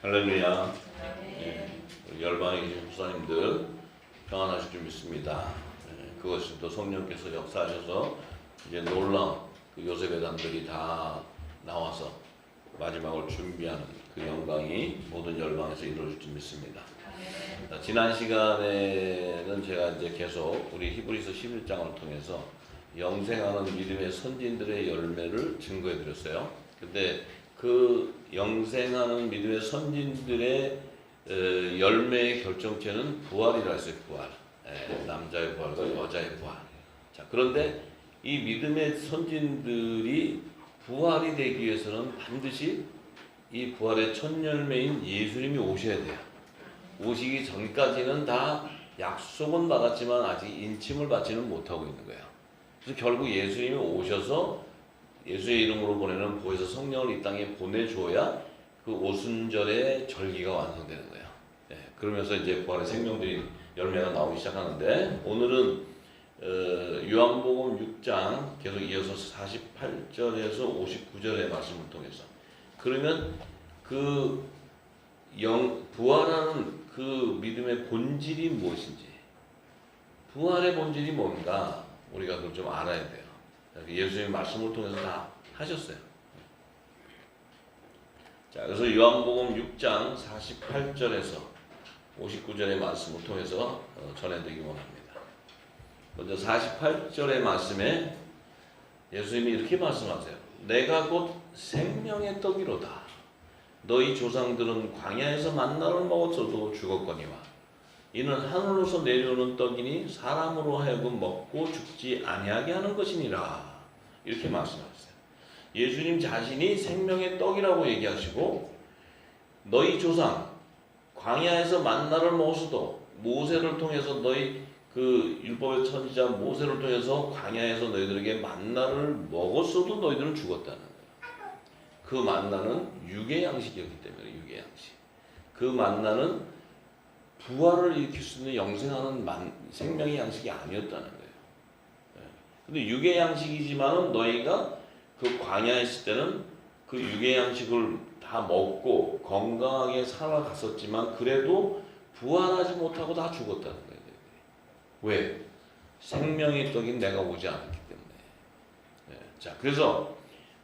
할렐루야. 열방에 계신 목사님들 평안하실 줄 믿습니다. 그것이 또 성령께서 역사하셔서 이제 놀라운 그 요셉의 담들이 다 나와서 마지막을 준비하는 그 영광이 모든 열방에서 이루어질 줄 믿습니다. 지난 시간에는 제가 이제 계속 우리 히브리서 11장을 통해서 영생하는 믿음의 선진들의 열매를 증거해 드렸어요. 근데 그 영생하는 믿음의 선진들의 열매의 결정체는 부활이라 했어요. 부활. 남자의 부활과 여자의 부활. 자, 그런데 이 믿음의 선진들이 부활이 되기 위해서는 반드시 이 부활의 첫 열매인 예수님이 오셔야 돼요. 오시기 전까지는 다 약속은 받았지만 아직 인침을 받지는 못하고 있는 거예요. 그래서 결국 예수님이 오셔서 예수의 이름으로 보내는 보혜사 성령을 이 땅에 보내줘야 그 오순절의 절기가 완성되는 거예요. 그러면서 이제 부활의 생명들이 열매가 나오기 시작하는데, 오늘은 요한복음 6장 계속 이어서 48절에서 59절의 말씀을 통해서, 그러면 그 부활하는 그 믿음의 본질이 무엇인지, 부활의 본질이 뭔가 우리가 그걸 좀 알아야 돼요. 예수님의 말씀을 통해서 다 하셨어요. 자, 그래서 요한복음 6장 48절에서 59절의 말씀을 통해서 전해드리기 원합니다. 먼저 48절의 말씀에 예수님이 이렇게 말씀하세요. 내가 곧 생명의 떡이로다. 너희 조상들은 광야에서 만나를 먹었어도 죽었거니와 이는 하늘로서 내려오는 떡이니 사람으로 하여금 먹고 죽지 아니하게 하는 것이니라. 이렇게 말씀하셨어요. 예수님 자신이 생명의 떡이라고 얘기하시고, 너희 조상 광야에서 만나를 먹었어도, 모세를 통해서 너희 그 율법의 선지자 모세를 통해서 광야에서 너희들에게 만나를 먹었어도 너희들은 죽었다는 거예요. 그 만나는 육의 양식이었기 때문에, 육의 양식. 그 만나는 부활을 일으킬 수 있는 영생하는 생명의 양식이 아니었다는 거예요. 근데 육의 양식이지만은 너희가 그 광야에 있을 때는 그 육의 양식을 다 먹고 건강하게 살아갔었지만 그래도 부활하지 못하고 다 죽었다는 거예요. 왜? 생명의 떡인 내가 오지 않았기 때문에. 자, 그래서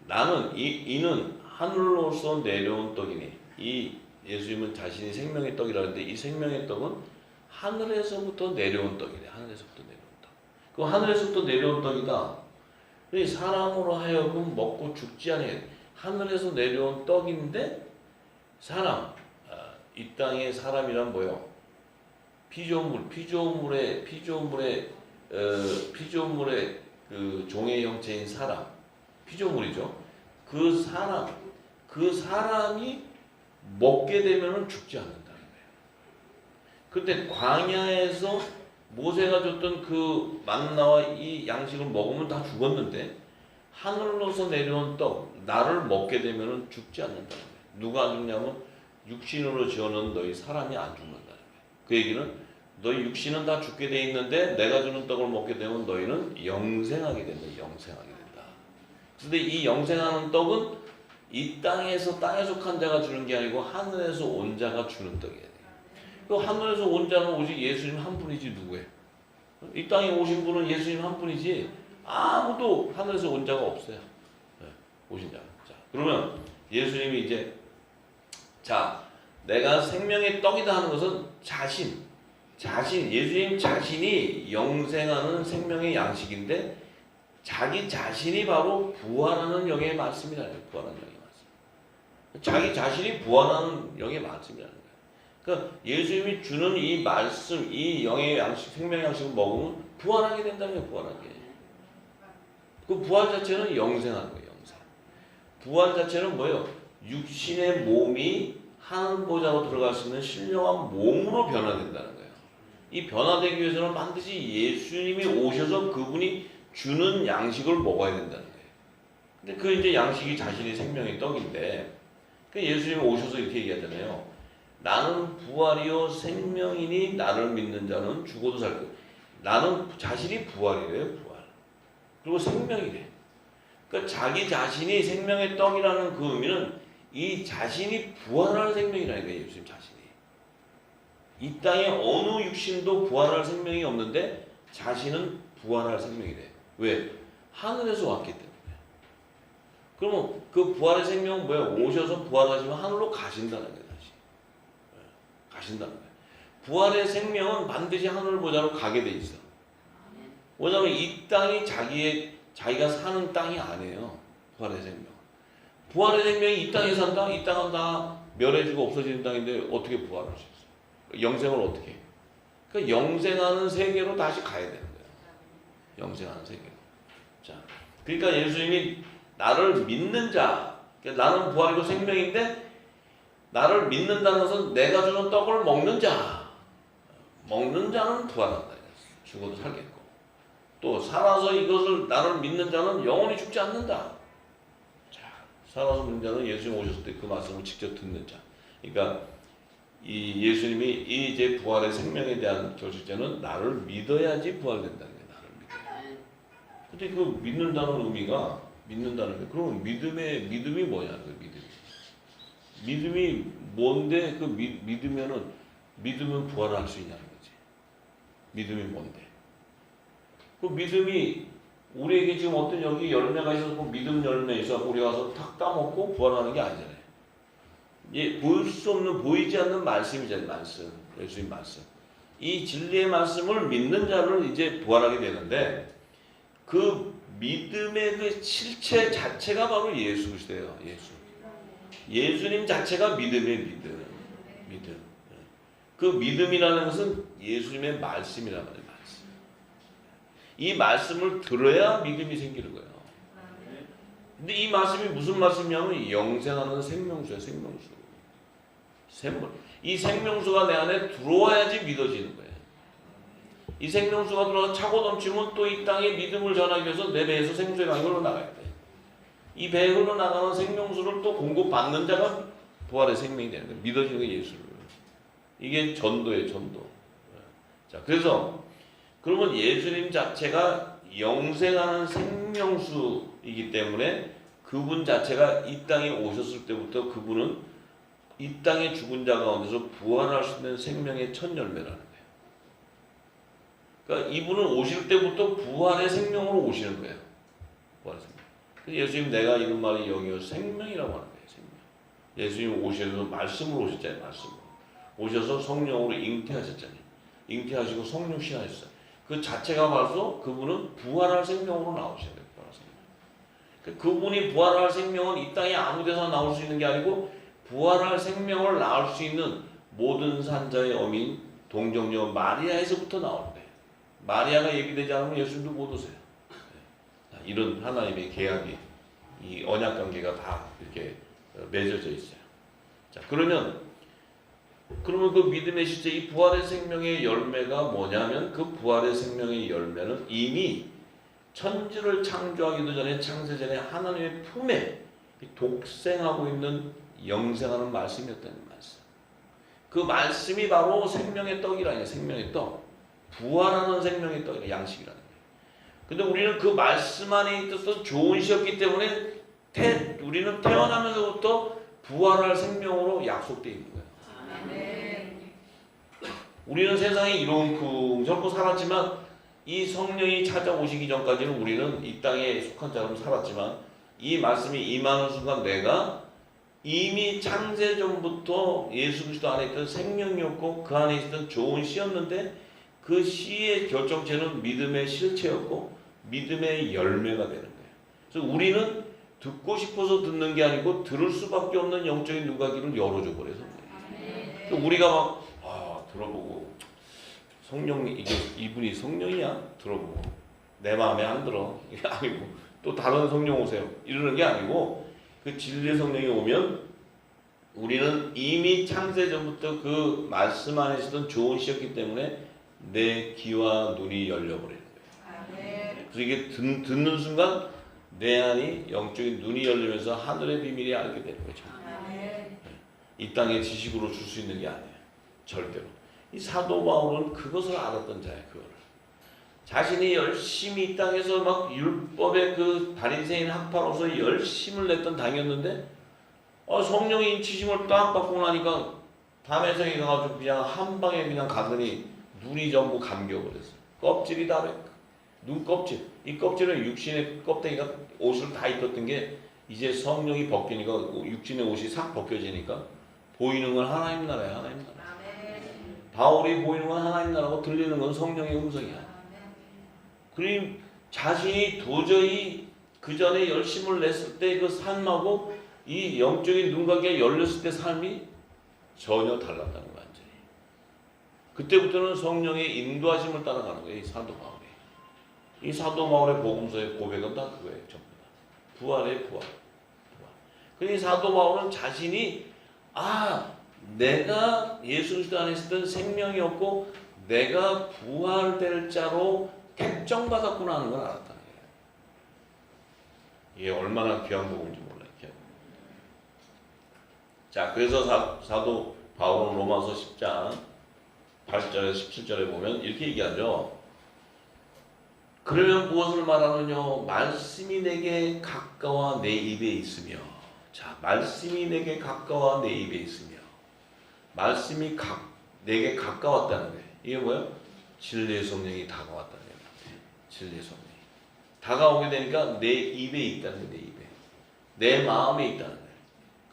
나는 이는 하늘로서 내려온 떡이니, 이 예수님은 자신이 생명의 떡이라 하는데 이 생명의 떡은 하늘에서부터 내려온 떡이래. 하늘에서부터 내려온 떡. 그 하늘에서부터 내려온 떡이다. 사람으로 하여금 먹고 죽지 않게, 하늘에서 내려온 떡인데 사람, 이 땅의 사람이란 뭐요? 피조물의 그 종의 형체인 사람, 피조물이죠. 그 사람이 먹게 되면은 죽지 않는다는 거예요. 그런데 광야에서 모세가 줬던 그 만나와 이 양식을 먹으면 다 죽었는데, 하늘로서 내려온 떡, 나를 먹게 되면은 죽지 않는다는 거예요. 누가 안 죽냐면 육신으로 지어놓은 너희 사람이 안 죽는다는 거예요. 그 얘기는 너희 육신은 다 죽게 돼 있는데 내가 주는 떡을 먹게 되면 너희는 영생하게 된다. 영생하게 된다. 그런데 이 영생하는 떡은 이 땅에 속한 자가 주는 게 아니고 하늘에서 온 자가 주는 떡이에요. 그 하늘에서 온 자는 오직 예수님 한 분이지 누구예요? 이 땅에 오신 분은 예수님 한 분이지 아무도 하늘에서 온 자가 없어요. 오신 자. 자, 그러면 예수님이 이제, 자, 내가 생명의 떡이다 하는 것은 예수님 자신이 영생하는 생명의 양식인데 자기 자신이 바로 부활하는 영의 말씀이라는 거예요. 부활하는 영의 말씀. 자기 자신이 부활하는 영의 말씀이라는 거예요. 그러니까 예수님이 주는 이 말씀, 이 영의 양식, 생명의 양식을 먹으면 부활하게 된다는 거예요. 부활하게. 그 부활 자체는 영생하는 거예요. 영생. 부활 자체는 뭐예요? 육신의 몸이 하늘 보좌로 들어갈 수 있는 신령한 몸으로 변화된다는 거예요. 이 변화되기 위해서는 반드시 예수님이 오셔서 그분이 주는 양식을 먹어야 된다는 거예요. 근데 그 이제 양식이 자신의 생명의 떡인데, 그 예수님이 오셔서 이렇게 얘기하잖아요. 나는 부활이요 생명이니 나를 믿는 자는 죽어도 살 거예요. 나는 자신이 부활이래요. 부활. 그리고 생명이래. 그러니까 자기 자신이 생명의 떡이라는 그 의미는 이 자신이 부활할 생명이라니까 예수님 자신이. 이 땅에 어느 육신도 부활할 생명이 없는데 자신은 부활할 생명이래. 왜? 하늘에서 왔기 때문에. 그러면 그 부활의 생명은 뭐야? 오셔서 부활하시면 하늘로 가신다는 거예요. 다시. 가신다는 거예요. 부활의 생명은 반드시 하늘 보좌로 가게 돼 있어. 왜냐하면 이 땅이 자기가 사는 땅이 아니에요. 부활의 생명. 부활의 생명이 이 땅에 산다? 이 땅은 다 멸해지고 없어지는 땅인데 어떻게 부활할 수 있어? 영생을 어떻게 해? 그러니까 영생하는 세계로 다시 가야 되는 거예요. 영생하는 세계로. 자, 그러니까 예수님이 나를 믿는 자, 그러니까 나는 부활이고 생명인데 나를 믿는다는 것은 내가 주는 떡을 먹는 자. 먹는 자는 부활한다. 죽어도 살겠고. 또 살아서 이것을 나를 믿는 자는 영원히 죽지 않는다. 자, 살아서 믿는 자는 예수님 오셨을 때 그 말씀을 직접 듣는 자. 그러니까 이 예수님이 이 이제 부활의 생명에 대한 결실자는 나를 믿어야지 부활된다는 거예요. 나를 믿어야. 근데 그 믿는다는 의미가 믿는다는 게 그럼 믿음이 뭐냐? 그 믿음이 뭔데 그 믿으면 부활할 수 있냐는 거지. 믿음이 뭔데? 그 믿음이 우리에게 지금 어떤 여기 열매가 있어서 그 믿음 열매에서 우리 가서 탁 따먹고 부활하는 게 아니잖아요. 예, 보일 수 없는 보이지 않는 말씀이잖아요. 말씀. 예수님 말씀. 이 진리의 말씀을 믿는 자를 이제 부활하게 되는데 그 믿음의 그 실체 자체가 바로 예수 그리스도예요. 예수님 자체가 믿음의 믿음. 그 믿음이라는 것은 예수님의 말씀이란 말이에요. 이 말씀을 들어야 믿음이 생기는 거예요. 근데 이 말씀이 무슨 말씀이냐면 영생하는 생명수예요. 이 생명수가 내 안에 들어와야지 믿어지는 거예요. 이 생명수가 들어와 차고 넘치면 또 이 땅에 믿음을 전하기 위해서 내 배에서 생수의 강이 흘러나가야 돼. 이 배에 흘러나가는 생명수를 또 공급받는 자가 부활의 생명이 되는 거예요. 믿어지는 게 예수를. 이게 전도예요. 전도. 자, 그래서 그러면 예수님 자체가 영생하는 생명수이기 때문에 그분 자체가 이 땅에 오셨을 때부터 그분은 이 땅의 죽은 자 가운데서 부활할 수 있는 생명의 첫 열매라는 거예요. 그러니까 이분은 오실 때부터 부활의 생명으로 오시는 거예요. 부활의 생명. 그래서 예수님 내가 이런 말이 영이요 생명이라고 하는 거예요. 생명. 예수님 오셔서 말씀으로 오셨잖아요. 말씀으로. 오셔서 성령으로 잉태하셨잖아요. 잉태하시고 성령 시하셨어요. 그 자체가 말해서 그분은 부활할 생명으로 나오셔야 돼요. 부활할 생명. 그분이 부활할 생명은 이 땅에 아무 데서나 나올 수 있는 게 아니고 부활할 생명을 낳을 수 있는 모든 산자의 어민 동정녀 마리아에서부터 나오는데 마리아가 예비되지 않으면 예수님도 못 오세요. 이런 하나님의 계약이 이 언약 관계가 다 이렇게 맺어져 있어요. 자, 그러면 그 믿음의 실제 이 부활의 생명의 열매가 뭐냐면 그 부활의 생명의 열매는 이미 천지를 창조하기도 전에 창세전에 하나님의 품에 독생하고 있는 영생하는 말씀이었다는 말씀. 그 말씀이 바로 생명의 떡이라는 생명의 떡. 부활하는 생명의 떡이라 양식이라는 거예요. 근데 우리는 그 말씀 안에 있어서 좋은 시였기 때문에 우리는 태어나면서부터 부활할 생명으로 약속되어 있는 거예요. 우리는 세상에 이런쿵 저렇게 살았지만 이 성령이 찾아오시기 전까지는 우리는 이 땅에 속한 자로 살았지만 이 말씀이 임하는 순간 내가 이미 창세전부터 예수 그리스도 안에 있던 생명이었고 그 안에 있던 좋은 씨였는데 그 씨의 결정체는 믿음의 실체였고 믿음의 열매가 되는 거예요. 그래서 우리는 듣고 싶어서 듣는 게 아니고 들을 수밖에 없는 영적인 눈가귀를 열어줘 버려서 그래요. 우리가 막 들어보고 성령 이분이 성령이야 들어보고 내 마음에 안 들어 이게 아니고 또 다른 성령 오세요 이러는 게 아니고 그 진리의 성령이 오면 우리는 이미 창세 전부터 그 말씀 안에 있었던 좋은 시였기 때문에 내 귀와 눈이 열려버리는 거예요. 그래서 이게 듣는 순간 내 안이 영적인 눈이 열리면서 하늘의 비밀이 알게 되는 거죠. 이 땅의 지식으로 줄 수 있는 게 아니에요. 절대로. 이 사도 바울은 그것을 알았던 자예요. 그거를. 자신이 열심히 이 땅에서 막 율법의 그 바리새인 학파로서 열심을 냈던 당이었는데 성령의 인치심을 딱 받고 나니까 담에성이 가가지고 그냥 한 방에 그냥 가더니 눈이 전부 감겨버렸어. 껍질이 다르. 눈 껍질. 이 껍질은 육신의 껍데기가 옷을 다 입었던 게 이제 성령이 벗기니까 육신의 옷이 싹 벗겨지니까 보이는 건 하나님 나라야. 하나님 나라. 바울이 보이는 건 하나님 나라고 들리는 건 성령의 음성이야. 그럼 자신이 도저히 그 전에 열심을 냈을 때 그 삶하고 이 영적인 눈가게 열렸을 때 삶이 전혀 달랐다는 거야. 완전히. 그때부터는 성령의 인도하심을 따라가는 거예요. 이 사도 바울이. 이 사도 바울의 복음서의 고백은 다 그거예요. 전부 다. 부활의 부활. 그러니 사도 바울은 자신이 내가 예수 그리스도 안에 있었던 생명이었고 내가 부활될 자로 택정받았구나 하는 걸 알았다는 거예요. 이게 얼마나 귀한 복음인지 몰라요. 자, 그래서 사도 바울은 로마서 10장 8절에서 17절에 보면 이렇게 얘기하죠. 그러면 무엇을 말하느냐? 말씀이 내게 가까워 내 입에 있으며. 자, 말씀이 내게 가까워 내 입에 있으며. 말씀이 내게 가까웠다는 거예요. 이게 뭐예요? 진리의 성령이 다가왔다는 거예요. 진리의 성령이 다가오게 되니까 내 입에 있다는 거예요. 내 입에. 내 마음에 있다는 거예요.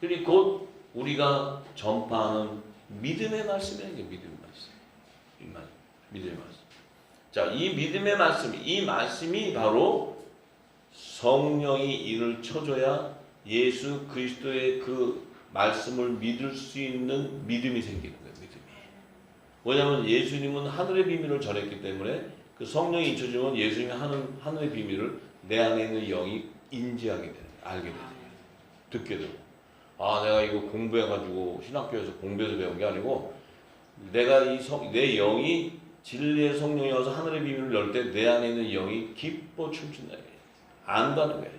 그리고 곧 우리가 전파하는 믿음의 말씀이라는 게 믿음의 말씀. 믿음의 말씀. 자, 이 믿음의 말씀, 이 말씀이 바로 성령이 이를 쳐줘야 예수 그리스도의 그 말씀을 믿을 수 있는 믿음이 생기는 거예요. 믿음이. 왜냐하면 예수님은 하늘의 비밀을 전했기 때문에 그 성령이 잊혀지면 예수님이 하늘의 비밀을 내 안에 있는 영이 인지하게 되는 거예요. 알게 되는 거예요. 듣게 되고. 내가 이거 공부해가지고 신학교에서 공부해서 배운 게 아니고 내가 내 영이 진리의 성령이 와서 하늘의 비밀을 열 때 내 안에 있는 영이 기뻐 춤춘다. 안다는 거예요.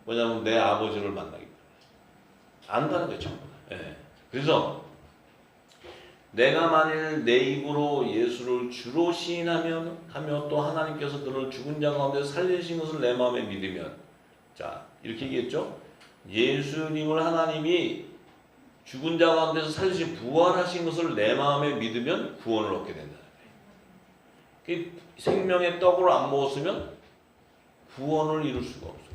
왜냐하면 내 아버지를 만나기 때문에. 안다는 거예요. 전부 다. 그래서 내가 만일 내 입으로 예수를 주로 시인하며 또 하나님께서 그를 죽은 자 가운데 살리신 것을 내 마음에 믿으면, 자, 이렇게 얘기했죠. 예수님을 하나님이 죽은 자 가운데서 살리신 부활하신 것을 내 마음에 믿으면 구원을 얻게 된다는 거예요. 생명의 떡을 안 먹었으면 구원을 이룰 수가 없어요.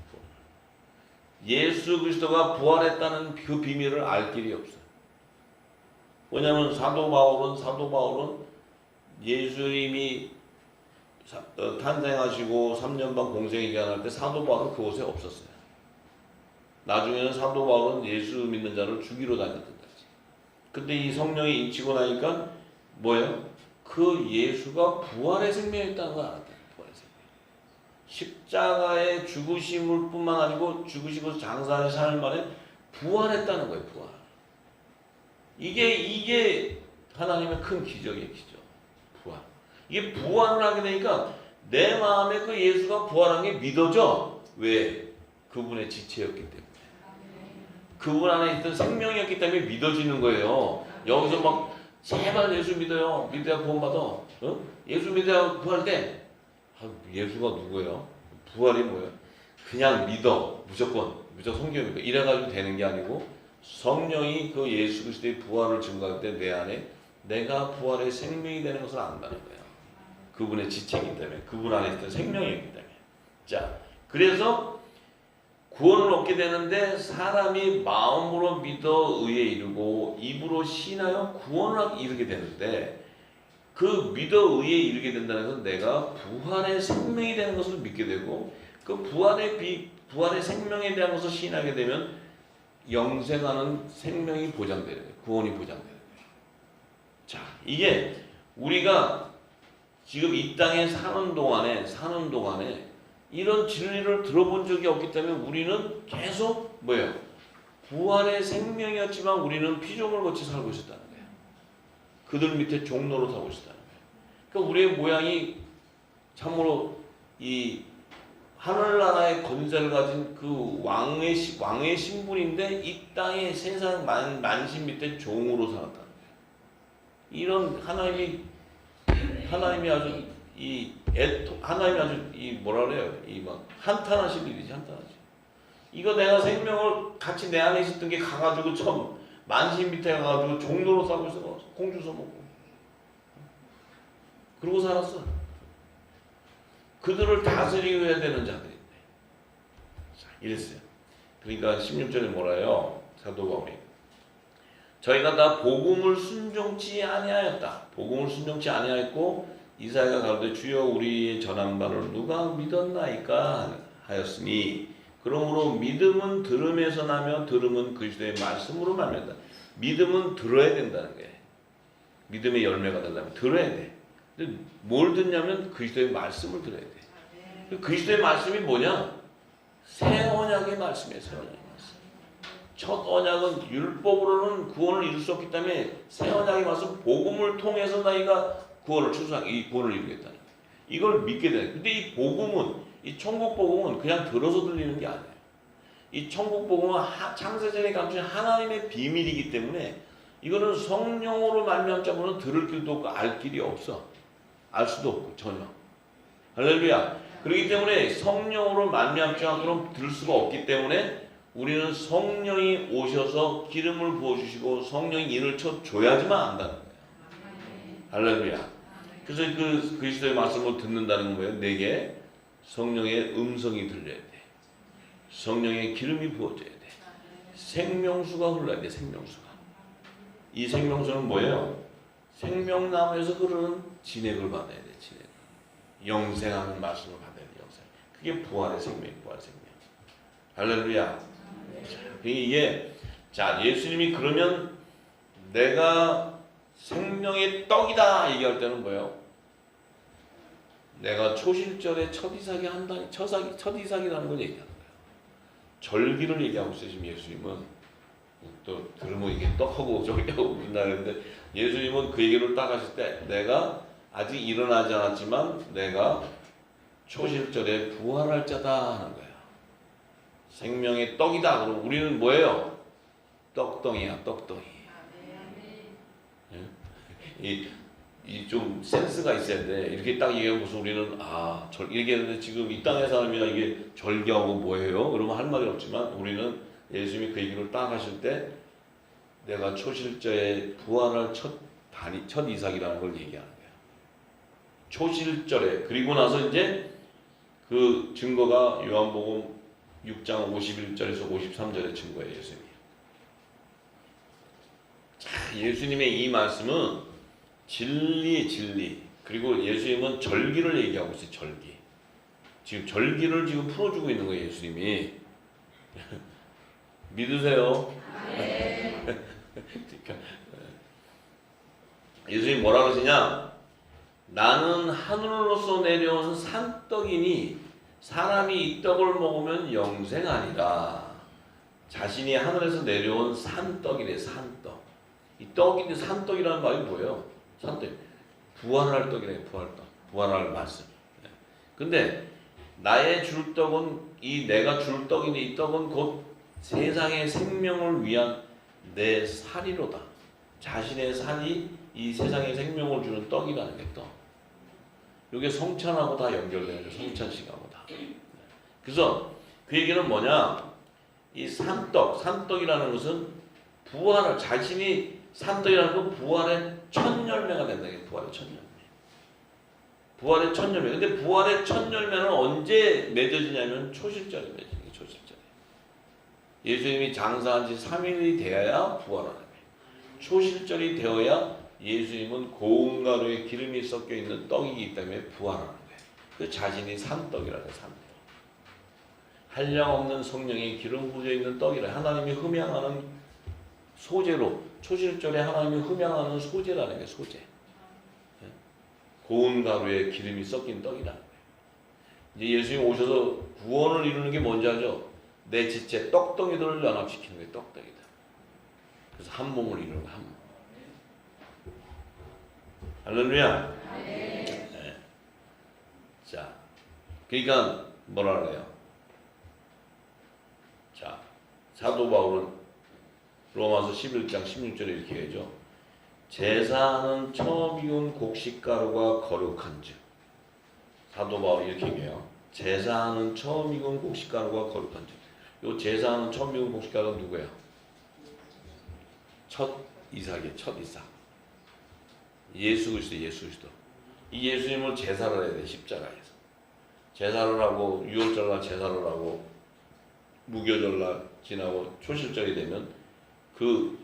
예수 그리스도가 부활했다는 그 비밀을 알 길이 없어요. 왜냐하면 사도 바울은 예수님이 탄생하시고 3년 반 공생에 기한할 때 사도 바울은 그곳에 없었어요. 나중에는 사도 바울은 예수 믿는 자를 죽이러 다녔던 거지. 근데 이 성령이 인치고 나니까 뭐예요? 그 예수가 부활의 생명이었다는 걸 알았다. 부활의 생명. 십자가의 죽으심을 뿐만 아니고 죽으시고 장사하신 사흘 만에 부활했다는 거예요. 부활. 이게 하나님의 큰 기적이에요. 기적. 부활. 이게 부활을 하게 되니까 내 마음에 그 예수가 부활한 게 믿어져. 왜? 그분의 지체였기 때문에. 그분 안에 있던 생명이었기 때문에 믿어지는 거예요. 여기서 막 제발 예수 믿어요. 믿어야 구원받아. 예수 믿어야 부활돼. 예수가 누구예요? 부활이 뭐예요? 그냥 믿어. 무조건 성경 믿어. 이래가지고 되는 게 아니고 성령이 그 예수 그리스도의 부활을 증거할 때 내 안에 내가 부활의 생명이 되는 것을 안다는 거예요. 그분의 지체이기 때문에. 그분 안에 있던 생명이기 때문에. 자, 그래서 구원을 얻게 되는데 사람이 마음으로 믿어 의에 이르고 입으로 신하여 구원을 이루게 되는데 그 믿어 의에 이르게 된다는 것은 내가 부활의 생명이 되는 것을 믿게 되고 그 부활의 생명에 대한 것을 신하게 되면 영생하는 생명이 보장되는 거예요. 구원이 보장되는 거예요. 자, 이게 우리가 지금 이 땅에 사는 동안에 이런 진리를 들어본 적이 없기 때문에 우리는 계속 뭐예요? 부활의 생명이었지만 우리는 피조물 같이 살고 있었다는 거예요. 그들 밑에 종로로 살고 있었다는 거예요. 그러니까 우리의 모양이 참으로 이 하늘나라의 권세를 가진 그 왕의 신분인데 이 땅의 세상 만신 밑에 종으로 살았다는 거예요. 이런 하나님이 아주 하나님이 아주 뭐라 그래요? 막 한탄하실 일이지, 한탄하지. 이거 내가 생명을 같이 내 안에 있었던 게 가가지고 처음 만신 밑에 가가지고 종로로 싸고 있어. 공주 써먹고. 그러고 살았어. 그들을 다스려야 되는 자들인데. 자, 이랬어요. 그러니까 16절에 뭐라요? 사도 바울이. 저희가 다 복음을 순종치 아니하였다. 복음을 순종치 아니하였고 이사야가 가로되 주여 우리 전한 바를 누가 믿었나이까 하였으니 그러므로 믿음은 들음에서 나며 들음은 그리스도의 말씀으로 말미암다. 믿음은 들어야 된다는 거예요. 믿음의 열매가 되려면 들어야 돼. 근데 뭘 듣냐면 그리스도의 말씀을 들어야 돼. 그리스도의 말씀이 뭐냐? 새 언약의 말씀이에요. 새 언약의 말씀. 첫 언약은 율법으로는 구원을 이룰 수 없기 때문에 새 언약의 말씀 복음을 통해서 너희가 구원을 이 구원을 이루겠다. 이걸 믿게 돼. 근데 이 복음은 이 천국 복음은 그냥 들어서 들리는 게 아니에요. 이 천국 복음은 창세전에 감춘 하나님의 비밀이기 때문에 이거는 성령으로 말미암자고는 들을 길도 없고 알 길이 없어. 알 수도 없고 전혀. 할렐루야. 그렇기 때문에 성령으로 말미암자고는 들을 수가 없기 때문에 우리는 성령이 오셔서 기름을 부어주시고 성령이 인을 쳐줘야지만 안다는 거예요. 할렐루야. 그래서 그 그리스도의 말씀을 듣는다는 건 뭐예요? 내게 성령의 음성이 들려야 돼. 성령의 기름이 부어져야 돼. 생명수가 흘러야 돼. 생명수가. 이 생명수는 뭐예요? 생명나무에서 흐르는 진액을 받아야 돼. 진액. 영생하는 말씀을 받아야 돼. 영생. 그게 부활의 생명이에요. 부활의 생명. 할렐루야. 이게 자 예수님이 그러면 내가 생명의 떡이다 얘기할 때는 뭐예요? 내가 초실절에 첫 이삭이 한다니 첫 이삭이라는 걸 얘기하는 거예요. 절기를 얘기하고 있어요. 지금 예수님은 또 들으면 이게 떡하고 절기하고 빛나는데 예수님은 그 얘기를 딱 하실 때 내가 아직 일어나지 않았지만 내가 초실절에 부활할 자다 하는 거예요. 생명의 떡이다. 그럼 우리는 뭐예요? 떡덩이야, 떡덩이. 이 좀 센스가 있어야 돼. 이렇게 딱 얘기하고서 우리는 이렇게 했는데 지금 이 땅의 사람이야 이게 절기하고 뭐예요? 그러면 할 말이 없지만 우리는 예수님이 그 얘기를 딱 하실 때 내가 초실절에 부활할 첫 이삭이라는 걸 얘기하는 거야. 초실절에 그리고 나서 이제 그 증거가 요한복음 6장 51절에서 53절의 증거예요. 예수님이. 자, 예수님의 이 말씀은 진리 그리고 예수님은 절기를 얘기하고 있어요. 절기. 지금 절기를 지금 풀어주고 있는 거예요. 예수님이. 믿으세요? 예수님이 뭐라 그러시냐? 나는 하늘로서 내려온 산떡이니 사람이 이 떡을 먹으면 영생하리라. 자신이 하늘에서 내려온 산떡이래. 산떡. 이 떡인데 산떡이라는 말이 뭐예요? 산떡. 부활할 떡이래. 부활할 말씀. 근데 나의 줄 떡은 내가 줄 떡인데 이 떡은 곧 세상의 생명을 위한 내 살이로다. 자신의 살이 이 세상의 생명을 주는 떡이라는 게 떡. 이게 성찬하고 다 연결되는 거죠. 성찬식하고 다. 그래서 그 얘기는 뭐냐? 이 산떡이라는 것은 부활을 자신이 산떡이라는 건 부활의 첫 열매가 된다. 부활의 첫 열매. 부활의 첫 열매. 근데 부활의 첫 열매는 언제 맺어지냐면 초실절에 맺어지는 게 초실절에. 예수님이 장사한 지 3일이 되어야 부활하는 거예요. 초실절이 되어야 예수님은 고운 가루에 기름이 섞여 있는 떡이기 때문에 부활하는 거예요. 그 자신이 산떡이라는 거예요. 산떡. 한량없는 성령의 기름 부어져 있는 떡이라 하나님이 흠양하는 소재로 초실절에 하나님이 흠양하는 소재라는 게 소재. 고운 가루에 기름이 섞인 떡이라는 거예요. 이제 예수님 오셔서 구원을 이루는 게 뭔지 알죠? 내 지체 떡덩이들을 연합시키는 게 떡덩이다. 그래서 한 몸을 이루는 거 한 몸. 할렐루야. 네. 자, 그러니까 뭐라 그래요? 자, 사도 바울은 로마서 11장 16절에 이렇게 얘기하죠. 제사는 처음 익은 곡식가루가 거룩한즉. 사도 바울이 이렇게 얘기해요. 제사는 처음 익은 곡식가루가 거룩한즉. 요 제사하는 천미국 곡식가가 누구야? 첫 이삭이에요. 첫 이삭. 예수 그리스도, 예수 그리스도. 이 예수님을 제사를 해야 돼. 십자가에서. 제사를 하고 유월절날 제사를 하고 무교절날 지나고 초실절이 되면 그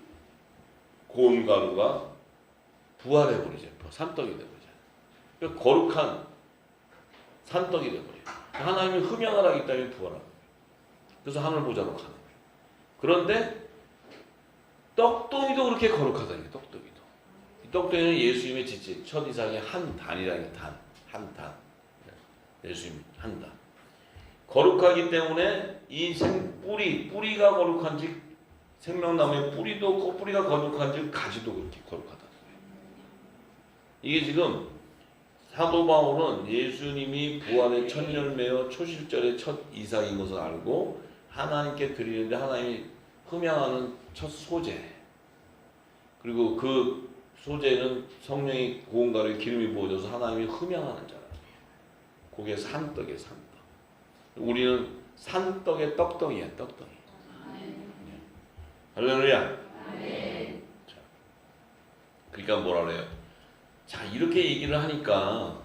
고운 가루가 부활해 버리죠. 산떡이 돼 버리죠. 그러니까 거룩한 산떡이 돼 버려요. 하나님이 흠양을 하기 때문에 부활합니다. 그래서 하늘 보좌로 가는 거예요. 그런데 떡덩이도 그렇게 거룩하다는 게 떡덩이도. 이 떡덩이는 예수님의 지체, 첫 이삭의 한 단이라는 게 단, 한 단. 예수님 한 단. 거룩하기 때문에 이 뿌리가 거룩한지 생명나무의 뿌리도 뿌리가 거룩한지 가지도 그렇게 거룩하다는 거예요. 이게 지금 사도 바울은 예수님이 부활의 첫 열매여 초실절의 첫 이삭인 것을 알고 하나님께 드리는데 하나님이 흠양하는 첫 소재, 그리고 그 소재는 성령이 고운 가루에 기름이 부어져서 하나님이 흠양하는 자라. 그게 산떡이에요. 산떡. 우리는 산떡의 떡덩이야. 떡덩이. 할렐루야. 자, 그러니까 뭐라 그래요? 자, 이렇게 얘기를 하니까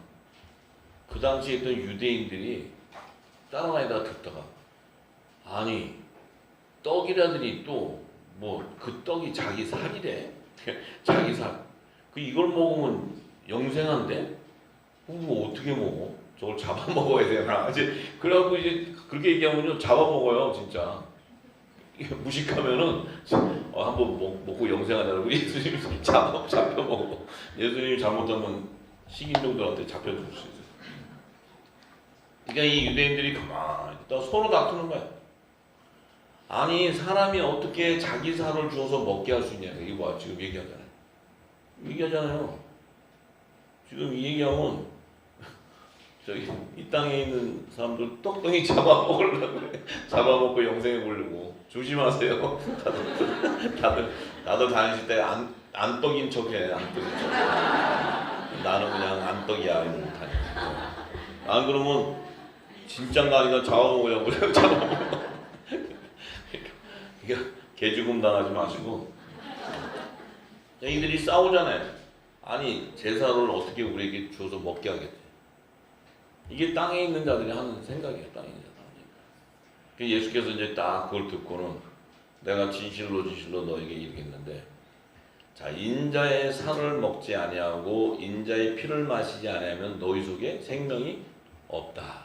그 당시에 있던 유대인들이 다른 아이다 듣다가, 아니 떡이라더니 또 뭐 그 떡이 자기 살이래. 자기 살. 그 이걸 먹으면 영생한데? 뭐 어떻게 먹어? 저걸 잡아 먹어야 되나? 이제 그래갖고 이제 그렇게 얘기하면요 잡아 먹어요 진짜. 무식하면은 한번 먹고 영생하자고 예수님이 잡혀 먹어. 예수님이 잘못하면 식인종들한테 잡혀줄 수 있어요. 그러니까 이 유대인들이 가만히 있다 서로 다투는 거야. 아니 사람이 어떻게 자기 살을 주어서 먹게 할 수 있냐. 이거 봐 지금 얘기하잖아요. 지금 이 얘기하면 저기 이 땅에 있는 사람들 떡덩이 잡아먹으려고 그래. 잡아먹고 영생해 보려고. 조심하세요. 다들 다니실 때 안떡인 척해. 안떡인 척. 나는 그냥 안떡이야 이러고 다니고. 안 그러면 진짠가 아니가 잡아먹으려고 그래요. 잡아먹으려고. 그러니까 개죽음 당하지 마시고. 이들이 싸우잖아요. 아니 제사를 어떻게 우리에게 주어서 먹게 하겠대. 이게 땅에 있는 자들이 하는 생각이에요. 땅에 있는 자들. 예수께서 이제 딱 그걸 듣고는 내가 진실로 너에게 이르겠는데, 자 인자의 살을 먹지 아니하고 인자의 피를 마시지 아니하면 너희 속에 생명이 없다.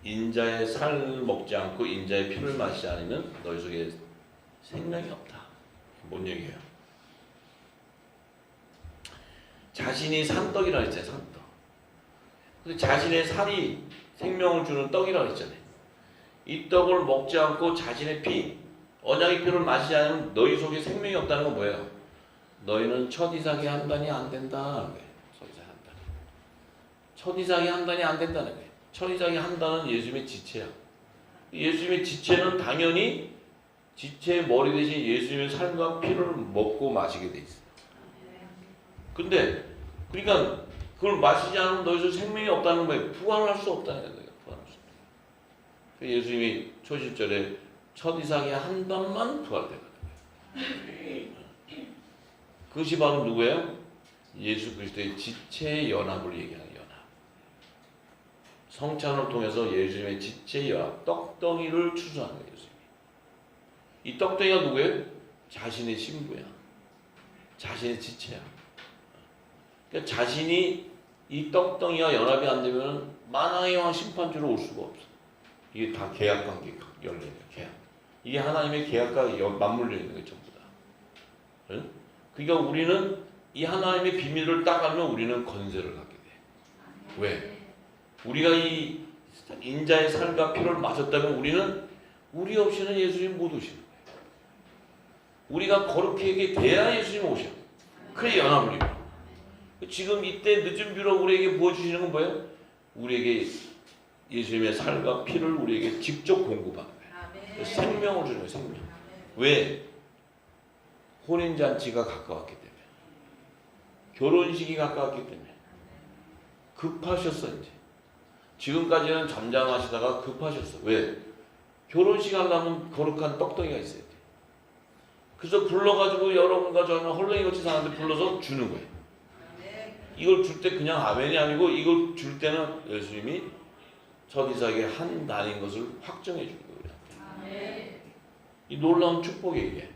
인자의 살을 먹지 않고 인자의 피를 마시지 않으면 너희 속에 생명이 없다. 뭔 얘기예요? 자신이 산떡이라 했잖아요. 산떡. 근데 자신의 살이 생명을 주는 떡이라고 했잖아요. 이 떡을 먹지 않고 자신의 피, 언약의 피를 마시지 않으면 너희 속에 생명이 없다는 건 뭐예요? 너희는 첫 이삭의 한 단이 안 된다. 첫 이삭의 한 단이 안 된다는 거예요. 첫 이삭의 한 단은 예수님의 지체야. 예수님의 지체는 당연히 지체의 머리 대신 예수님의 삶과 피를 먹고 마시게 돼 있어요. 근데 그러니까 그걸 마시지 않으면 너희서 생명이 없다는 거예요. 부활할 수 없다는 거예요. 부활할 수 없다. 예수님이 초실절에 첫 이삭의 한 단만 부활되거든요. 그것이 바로 누구예요? 예수 그리스도의 지체의 연합을 얘기하는 연합. 성찬을 통해서 예수님의 지체의 연합, 떡덩이를 추수하는 거예요. 예수님이. 이 떡덩이가 누구예요? 자신의 신부야. 자신의 지체야. 그러니까 자신이 이 떡덩이와 연합이 안 되면 만왕의 왕 심판주로 올 수가 없어. 이게 다 계약 관계 열려 있는 계약. 이게 하나님의 계약과 맞물려 있는 게 전부 다. 응? 그러니까 우리는 이 하나님의 비밀을 딱 알면 우리는 권세를 갖게 돼. 왜? 우리가 이 인자의 살과 피를 마셨다면 우리는 우리 없이는 예수님 못 오시는 거예요. 우리가 거룩하게 돼야 예수님 오셔. 그래 연합을 이루어. 지금 이때 늦은 비로 우리에게 부어주시는 건 뭐예요? 우리에게 예수님의 살과 피를 우리에게 직접 공급하는 거예요. 생명을 주는 거예요. 생명. 왜? 혼인잔치가 가까웠기 때문에. 결혼식이 가까웠기 때문에. 급하셨어 이제. 지금까지는 잠잠하시다가 급하셨어. 왜? 결혼식 하려면 거룩한 떡덩이가 있어야 돼. 그래서 불러가지고 여러분 가져가면 헐렁이같이 사는데 불러서 주는 거예요. 이걸 줄 때 그냥 아멘이 아니고 이걸 줄 때는 예수님이 첫 이삭의 한 단인 것을 확정해 주는 거예요. 이 놀라운 축복이 이게.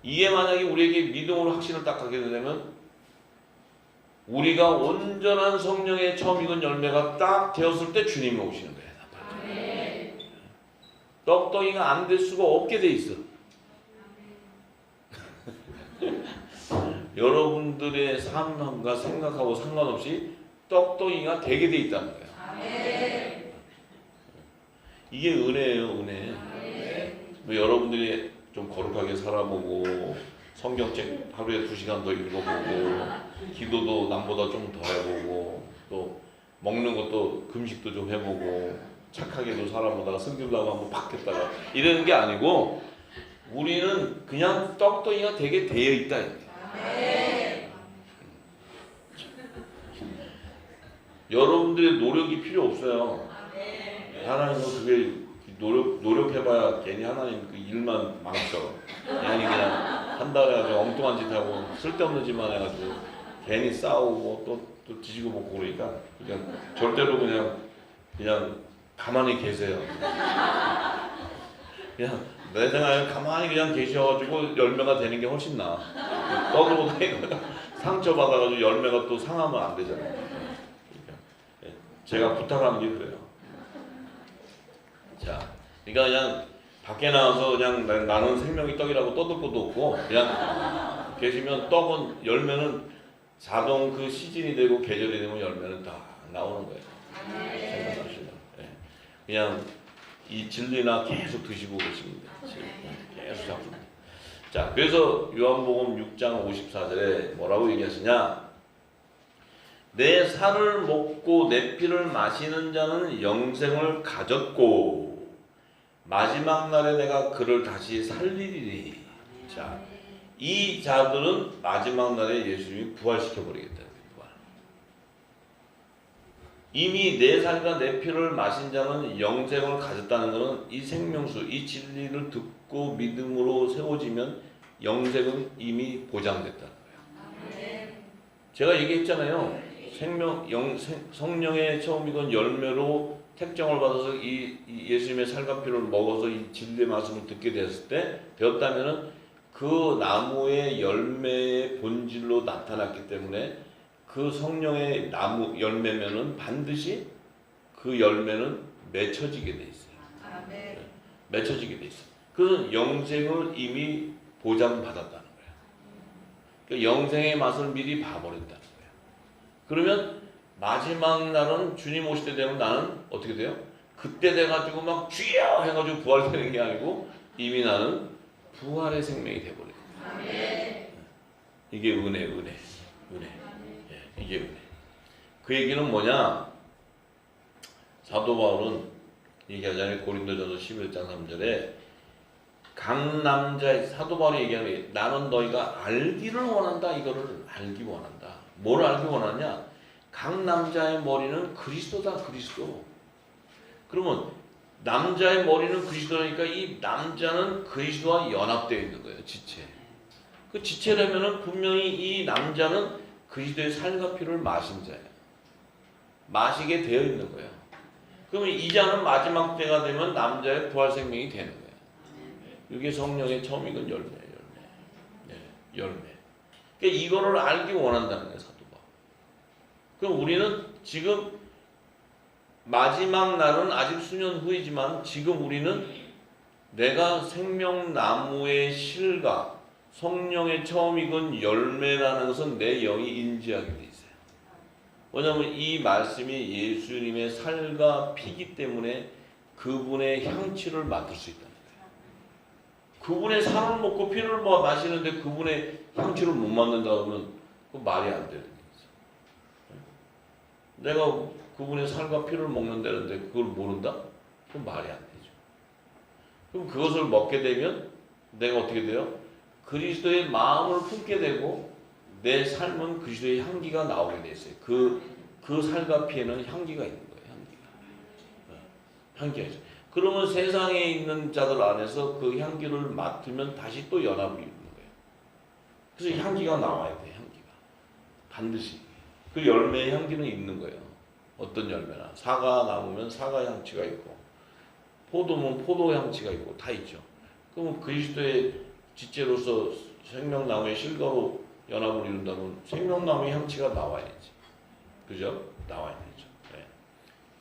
이게 만약에 우리에게 믿음으로 확신을 딱 갖게 되면 우리가 온전한 성령의 처음 익은 열매가 딱 되었을 때 주님이 오시는 거예요. 떡덩이가 안 될 수가 없게 돼 있어. 여러분들의 삶과 생각하고 상관없이 떡덩이가 되게 돼 있다는 거예요. 이게 은혜예요, 은혜. 여러분들이 좀 거룩하게 살아보고 성경책 하루에 2시간 더 읽어보고 기도도 남보다 좀 더 해보고 또 먹는 것도 금식도 좀 해보고 착하게도 살아보다가 승질나고 한번 바뀌었다가 이러는 게 아니고 우리는 그냥 떡덩이가 되게 되어 있다. 여러분들의 노력이 필요 없어요. 하나님은 그게 노력해봐야 괜히 하나님 그 일만 망쳐. 그냥 한 달에 아주 엉뚱한 짓 하고 쓸데없는 짓만 해가지고 괜히 싸우고 또 뒤지고 먹고 그러니까 그냥 절대로 그냥 가만히 계세요. 그냥 내 생각에 가만히 그냥 계셔가지고 열매가 되는 게 훨씬 나아. 떠들고 상처받아가지고 열매가 또 상하면 안 되잖아요. 그러니까 제가 부탁하는 게 그래요. 자, 그러니까 그냥 밖에 나와서 그냥 나는 생명이 떡이라고 떠들 것도 없고 그냥 계시면 떡은 열매는 자동 그 시즌이 되고 계절이 되면 열매는 다 나오는 거예요. 생각하시면 그냥 이 진리나 계속 드시고 계십니다. 계속 잡습니다. 자, 그래서 요한복음 6장 54절에 뭐라고 얘기하시냐? 내 살을 먹고 내 피를 마시는 자는 영생을 가졌고 마지막 날에 내가 그를 다시 살리리니. 자, 이 자들은 마지막 날에 예수님이 부활시켜버리겠다. 부활. 이미 내 살과 내 피를 마신 자는 영생을 가졌다는 것은 이 생명수, 이 진리를 듣고 믿음으로 세워지면 영생은 이미 보장됐다는 거예요. 제가 얘기했잖아요. 성령의 처음 익은 열매로 택정을 받아서 이 예수님의 살과 피를 먹어서 이 진리의 말씀을 듣게 되었을 때 되었다면은 그 나무의 열매의 본질로 나타났기 때문에 그 성령의 나무 열매면은 반드시 그 열매는 맺혀지게 돼 있어요. 네, 맺혀지게 돼 있어. 그래서 영생을 이미 보장받았다는 거예요. 그러니까 영생의 맛을 미리 봐버렸다는 거예요. 그러면 마지막 날은 주님 오실 때 되면 나는 어떻게 돼요? 그때 돼가지고 막 주여 해가지고 부활되는 게 아니고 이미 나는 부활의 생명이 돼버려요. 이게 은혜. 예, 이게 은혜. 그 얘기는 뭐냐? 사도 바울은 얘기하자면 고린도전서 11장 3절에 각 남자의 사도 바울이 얘기하는 게 나는 너희가 알기를 원한다. 이거를 알기 원한다. 뭘 알기 원하냐? 각 남자의 머리는 그리스도다. 그리스도. 그러면 남자의 머리는 그리스도니까 이 남자는 그리스도와 연합되어 있는 거예요. 지체. 그 지체라면은 분명히 이 남자는 그리스도의 살과 피를 마신 자예요. 마시게 되어 있는 거예요. 그러면 이 자는 마지막 때가 되면 남자의 부활 생명이 되는 거예요. 이게 성령의 처음 익은 열매. 열매. 그러니까 이거를 알기 원한다는 거예요. 사도 바울. 그럼 우리는 지금 마지막 날은 아직 수년 후이지만 지금 우리는 내가 생명나무의 실과 성령의 처음 익은 열매라는 것은 내 영이 인지하게 돼 있어요. 왜냐하면 이 말씀이 예수님의 살과 피기 때문에 그분의 향취를 맡을 수 있다는 거예요. 그분의 살을 먹고 피를 마시는데 그분의 향취를 못 맡는다 그러면 그 말이 안 되는 거죠. 내가 그분의 살과 피를 먹는다는데 그걸 모른다? 그건 말이 안 되죠. 그럼 그것을 먹게 되면 내가 어떻게 돼요? 그리스도의 마음을 품게 되고 내 삶은 그리스도의 향기가 나오게 돼 있어요. 그 살과 피에는 향기가 있는 거예요. 향기가 있어요. 그러면 세상에 있는 자들 안에서 그 향기를 맡으면 다시 또 연합을 이루는 거예요. 그래서 향기가 나와야 돼. 향기가 반드시 그 열매의 향기는 있는 거예요. 어떤 열매나 사과 나무면 사과 향취가 있고 포도면 포도 향취가 있고 다 있죠. 그러면 그리스도의 지체로서 생명나무의 실과로 연합을 이룬다면 생명나무의 향취가 나와야지. 그죠? 나와야 되죠. 네.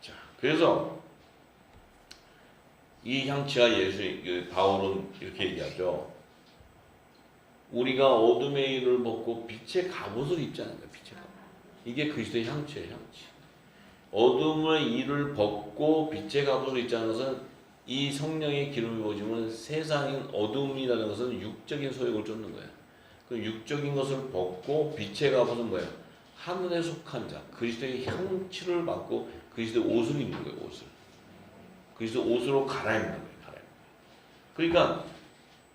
자, 그래서 이 향취가 바울은 이렇게 얘기하죠. 우리가 어둠의 일을 벗고 빛의 갑옷을 입지 않는가. 빛의 갑옷. 이게 그리스도의 향취예요. 향취. 어둠의 일을 벗고 빛의 갑옷을 입지 않는 것은 이 성령의 기름이 부어지면 세상인 어둠이라는 것은 육적인 소욕을 쫓는 거예요. 그 육적인 것을 벗고 빛의 갑옷은 뭐예요? 하늘에 속한 자, 그리스도의 향취를 받고 그리스도의 옷을 입는 거예요. 옷을. 그리스도 옷으로 갈아입는 거예요. 그러니까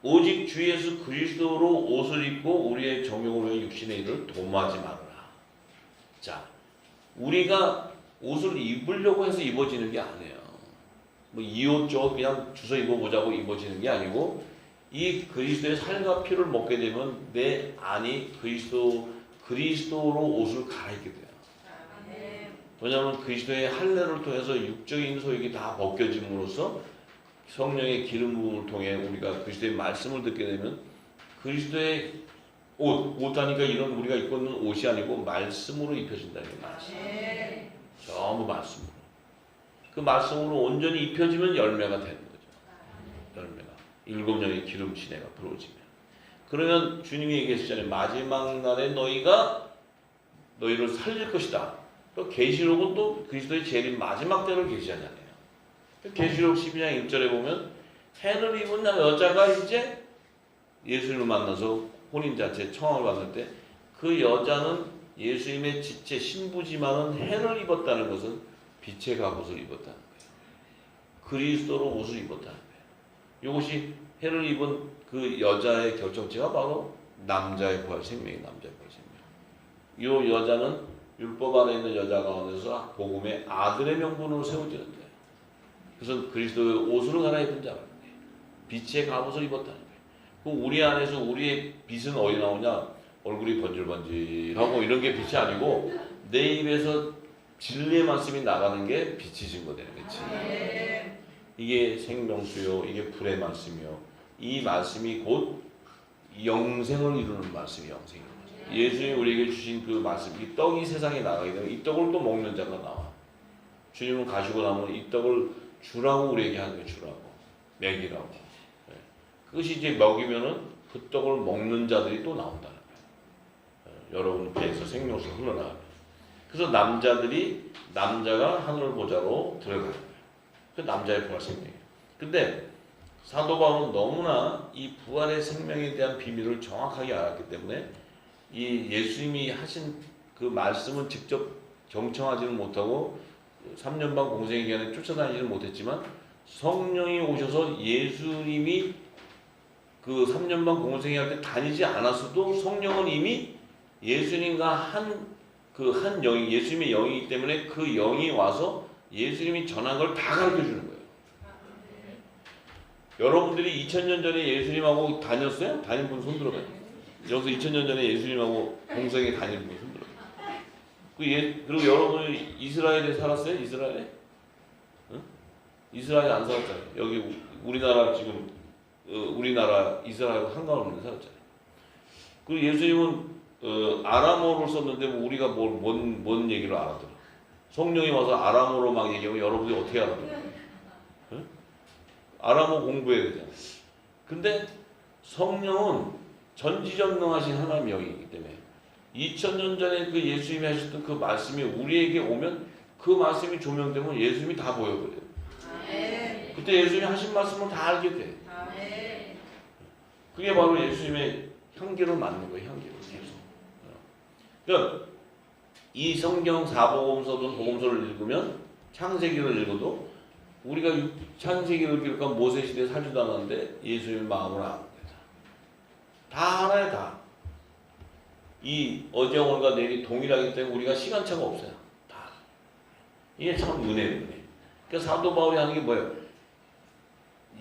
오직 주 예수 그리스도로 옷을 입고 우리의 정욕을 위해 육신의 일을 도모하지 말아라. 자, 우리가 옷을 입으려고 해서 입어지는 게 아니에요. 뭐 이 옷 저 옷 그냥 주워 입어보자고 입어지는 게 아니고 이 그리스도의 살과 피를 먹게 되면 내 안이 그리스도로 옷을 갈아입게 돼요. 왜냐하면 그리스도의 할례를 통해서 육적인 소욕이 다 벗겨짐으로써 성령의 기름 부음을 통해 우리가 그리스도의 말씀을 듣게 되면 그리스도의 옷 하니까 이런 우리가 입고 있는 옷이 아니고 말씀으로 입혀진다는 말씀. 전부 말씀으로. 그 말씀으로 온전히 입혀지면 열매가 되는 거죠. 열매가. 7년의 기름 시내가 부러지면. 그러면 주님이 얘기했잖아요. 마지막 날에 너희를 살릴 것이다. 또 계시록은 또 그리스도의 재림 마지막 때를 계시하잖아요. 계시록 12장 1절에 보면 해를 입은 여자가 이제 예수님을 만나서 혼인잔치에 청함을 받을 때 그 여자는 예수님의 지체 신부지만은 해를 입었다는 것은 빛의 갑옷을 입었다는 거예요. 그리스도로 옷을 입었다는 거예요. 이것이 해를 입은 그 여자의 결정체가 바로 남자의 부활 생명이 남자의 부활 생명. 이 여자는 율법 안에 있는 여자 가운데서 복음의 아들의 명분으로 세워지는 거예요. 그래서 그리스도의 옷으로 갈아입은 자라는 거예요. 빛의 갑옷을 입었다는 거예요. 그럼 우리 안에서 우리의 빛은 어디 나오냐? 얼굴이 번질번질하고 이런 게 빛이 아니고 내 입에서 진리의 말씀이 나가는 게 빛이 증거되는 거지. 이게 생명수요, 이게 불의 말씀이요. 이 말씀이 곧 영생을 이루는 말씀이 영생인 거죠. 예수님이 우리에게 주신 그 말씀, 이 떡이 세상에 나가게 되면 이 떡을 또 먹는 자가 나와. 주님은 가시고 나면 이 떡을 주라고 우리에게 하는 거예요. 주라고. 먹이라고. 네. 그것이 이제 먹이면은 그 떡을 먹는 자들이 또 나온다는 거예요. 여러분 배에서 생명수가 흘러나가요. 그래서 남자가 하늘 보좌로 들어가는 거예요. 그 남자의 부활 생명이에요. 근데 사도 바울은 너무나 이 부활의 생명에 대한 비밀을 정확하게 알았기 때문에 이 예수님이 하신 그 말씀은 직접 경청하지는 못하고 3년 반 공생의 기간에 쫓아다니지는 못했지만 성령이 오셔서 예수님이 그 3년 반 공생회 할 때 다니지 않았어도 성령은 이미 예수님과 한 영이, 예수님의 영이기 때문에 그 영이 와서 예수님이 전한 걸 다 가르쳐 주는 거예요. 여러분들이 2000년 전에 예수님하고 다녔어요? 다닌 분 손 들어봐요. 여기서 2000년 전에 예수님하고 공생에 다닌 분 손 들어봐요. 그리고 여러분이 이스라엘에 살았어요? 이스라엘에? 응? 이스라엘에 안 살았잖아요. 여기 우리나라 지금 우리나라 이스라엘 한가운데 살았잖아요. 그리고 예수님은 아람어를 썼는데 뭐 우리가 뭔 얘기를 알아들어? 성령이 와서 아람어로 막 얘기하면 여러분이 어떻게 알아들어요? 응? 아람어 공부해야 되잖아요. 근데 성령은 전지전능하신 하나님의 영이기 때문에 2000년 전에 그 예수님이 하셨던 그 말씀이 우리에게 오면 그 말씀이 조명되면 예수님이 다 보여버려요. 그때 예수님이 하신 말씀을 다 알게 돼. 그게 바로 예수님의 향기를 맡는 거예요. 향기를 계속. 그러니까 이 성경 사복음서든 복음서를 읽으면 창세기를 읽어도 우리가 창세기를 기록한 모세 시대에 살지도 않았는데 예수님의 마음을 아는 거예요. 다 알아요. 다. 이 어제 오늘과 내일이 동일하기 때문에 우리가 시간차가 없어요. 다. 이게 참 은혜예요. 그러니까 사도 바울이 하는 게 뭐예요?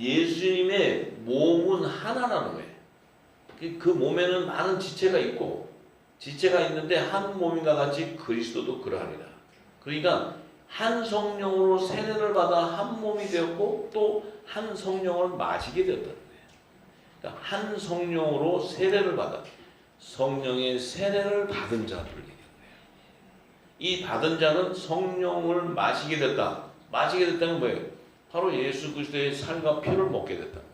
예수님의 몸은 하나라는 거예요. 그 몸에는 많은 지체가 있고 지체가 있는데 한 몸인가 같이 그리스도도 그러하리라. 그러니까 한 성령으로 세례를 받아 한 몸이 되었고 또 한 성령을 마시게 되었다는 거예요. 그러니까 한 성령으로 세례를 받아 성령의 세례를 받은 자를 얘기하는 거예요. 이 받은 자는 성령을 마시게 됐다. 마시게 됐다는 뭐예요? 바로 예수 그리스도의 살과 피를 먹게 됐다는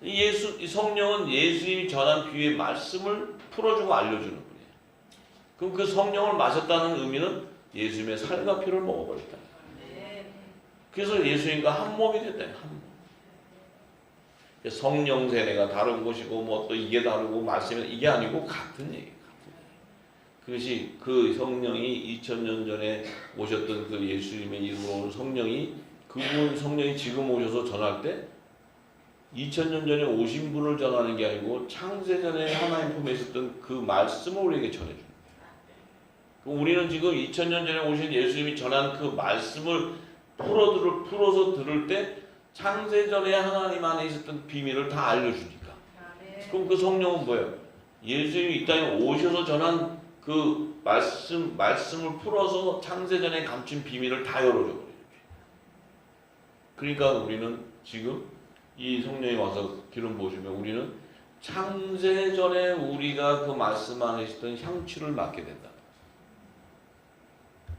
거예요. 이 성령은 예수님이 전한 비유의 말씀을 풀어주고 알려주는 분이에요. 그럼 그 성령을 마셨다는 의미는 예수님의 살과 피를 먹어버렸다. 그래서 예수님과 한 몸이 됐다. 한 몸. 성령 세례가 다른 것이고 뭐 또 이게 다르고 말씀이 이게 아니고 같은 얘기예요. 그것이 그 성령이 2000년 전에 오셨던 그 예수님의 이름으로 온 성령이 그분 성령이 지금 오셔서 전할 때 2000년 전에 오신 분을 전하는 게 아니고 창세전에 하나님 품에 있었던 그 말씀을 우리에게 전해줍니다. 우리는 지금 2000년 전에 오신 예수님이 전한 그 말씀을 풀어서 들을 때 창세전에 하나님 안에 있었던 비밀을 다 알려주니까. 그럼 그 성령은 뭐예요? 예수님이 이 땅에 오셔서 전한 그 말씀을 풀어서 창세전에 감춘 비밀을 다 열어줘 버려요. 그러니까 우리는 지금 이 성령이 와서 기름 부으시면 우리는 창세전에 우리가 그 말씀 안에 있었던 향취를 맡게 된다.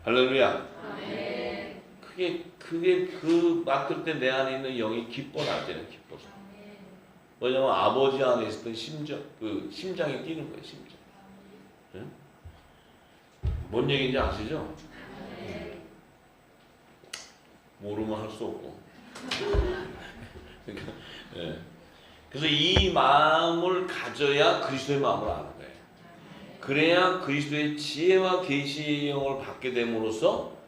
할렐루야. 아멘. 그게 그 맡을 때 내 안에 있는 영이 기뻐 날 때는 기뻐서. 왜냐면 아버지 안에 있었던 심장이 뛰는 거예요. 심장. 응? 뭔 얘기인지 아시죠? 모르면 할 수 없고. 그러니까, 예. 그래서 이 마음을 가져야 그리스도의 마음을 아는 거예요. 그래야 그리스도의 지혜와 계시의 영을 받게 됨으로써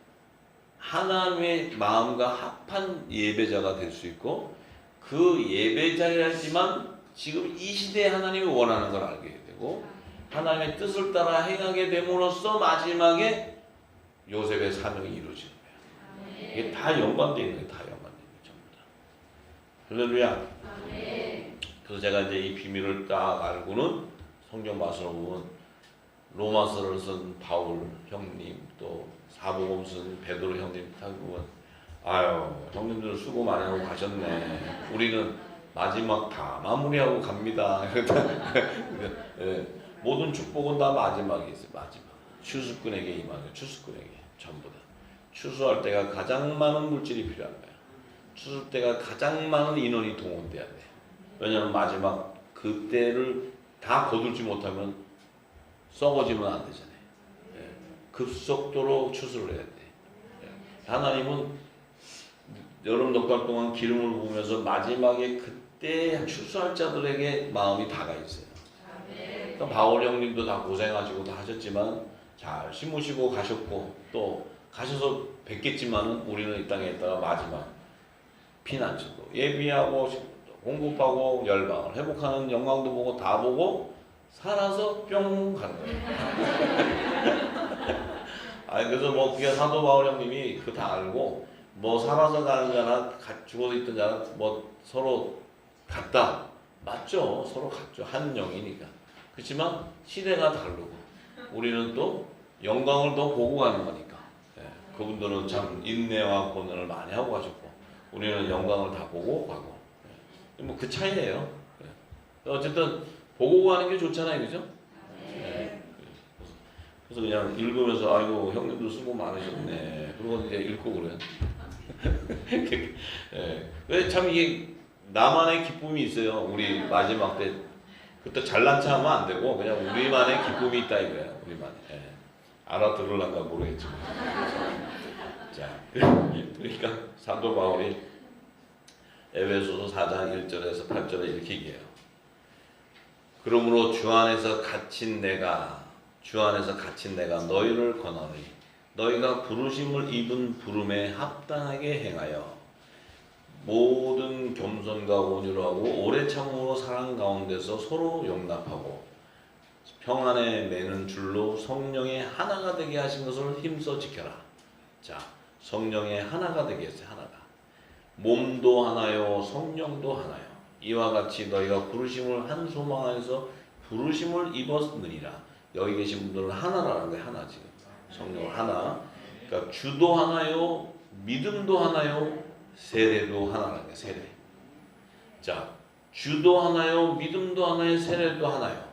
하나님의 마음과 합한 예배자가 될 수 있고 그 예배자이지만 지금 이 시대에 하나님이 원하는 걸 알게 되고 하나님의 뜻을 따라 행하게 됨으로써 마지막에 요셉의 사명이 이루어지는 거예요. 이게 다 연관되어 있는 거예요. 다 연관되어 있는 거예요. 전부 다. 할렐루야. 그래서 제가 이제 이 비밀을 딱 알고는 성경 말씀을 보면 로마서를 쓴 바울 형님 또 사복음 쓴 베드로 형님 딱 보면 아유 형님들 수고 많이 하고 가셨네. 우리는 마지막 다 마무리하고 갑니다. 예, 모든 축복은 다 마지막에 있어요. 마지막 추수꾼에게 임하는 추수꾼에게 전부 다 추수할 때가 가장 많은 물질이 필요한 거야. 추수 때가 가장 많은 인원이 동원돼야 돼. 왜냐하면 마지막 그때를 다 거둘지 못하면 썩어지면 안 되잖아요. 예, 급속도로 추수를 해야 돼. 예, 하나님은 여름 넉달 동안 기름을 부으면서 마지막에 그때 추수할 자들에게 마음이 다가 있어요. 그러니까 바울 형님도 다 고생하시고 다 하셨지만 잘 심으시고 가셨고 또 가셔서 뵙겠지만은 우리는 이 땅에 있다가 마지막 피난처도 예비하고 공급하고 열방을 회복하는 영광도 보고 다 보고 살아서 뿅 가는 거예요. 아니 그래서 뭐 그게 사도 바울 형님이 그거 다 알고 뭐 살아서 가는 자나 죽어서 있던 자나 뭐 서로 같다. 맞죠. 서로 같죠. 한 영이니까. 그렇지만 시대가 다르고 우리는 또 영광을 더 보고 가는 거니까. 예, 그분들은 참 인내와 고난을 많이 하고 가셨고 우리는 영광을 다 보고 가고. 예, 뭐 그 차이예요. 예. 어쨌든 보고 가는 게 좋잖아요. 그죠? 예. 그래서 그냥 읽으면서 아이고 형님들 수고 많으셨네. 그러고 이제 읽고 그래요. 예. 참 이게 나만의 기쁨이 있어요. 우리 마지막 때 그때 잘난 체 하면 안 되고 그냥 우리만의 기쁨이 있다 이거예요. 우리만의. 예. 알아들을란가 모르겠지만. 자, 그러니까 사도 바울이 에베소서 4장 1절에서 8절에 이렇게 얘기해요. 그러므로 주 안에서 갇힌 내가 너희를 권하노니 너희가 부르심을 입은 부름에 합당하게 행하여 모든 겸손과 온유로 하고 오래 참음으로 사랑 가운데서 서로 용납하고 평안에 매는 줄로 성령의 하나가 되게 하신 것을 힘써 지켜라. 자, 성령의 하나가 되게 했어요. 하나가. 몸도 하나요, 성령도 하나요. 이와 같이 너희가 부르심을 한 소망 안에서 부르심을 입었느니라. 여기 계신 분들은 하나라는 거예요. 하나 지금. 성령을 하나. 그러니까 주도 하나요, 믿음도 하나요, 세례도 하나라는 거예요. 세례. 자, 주도 하나요, 믿음도 하나요, 세례도 하나요.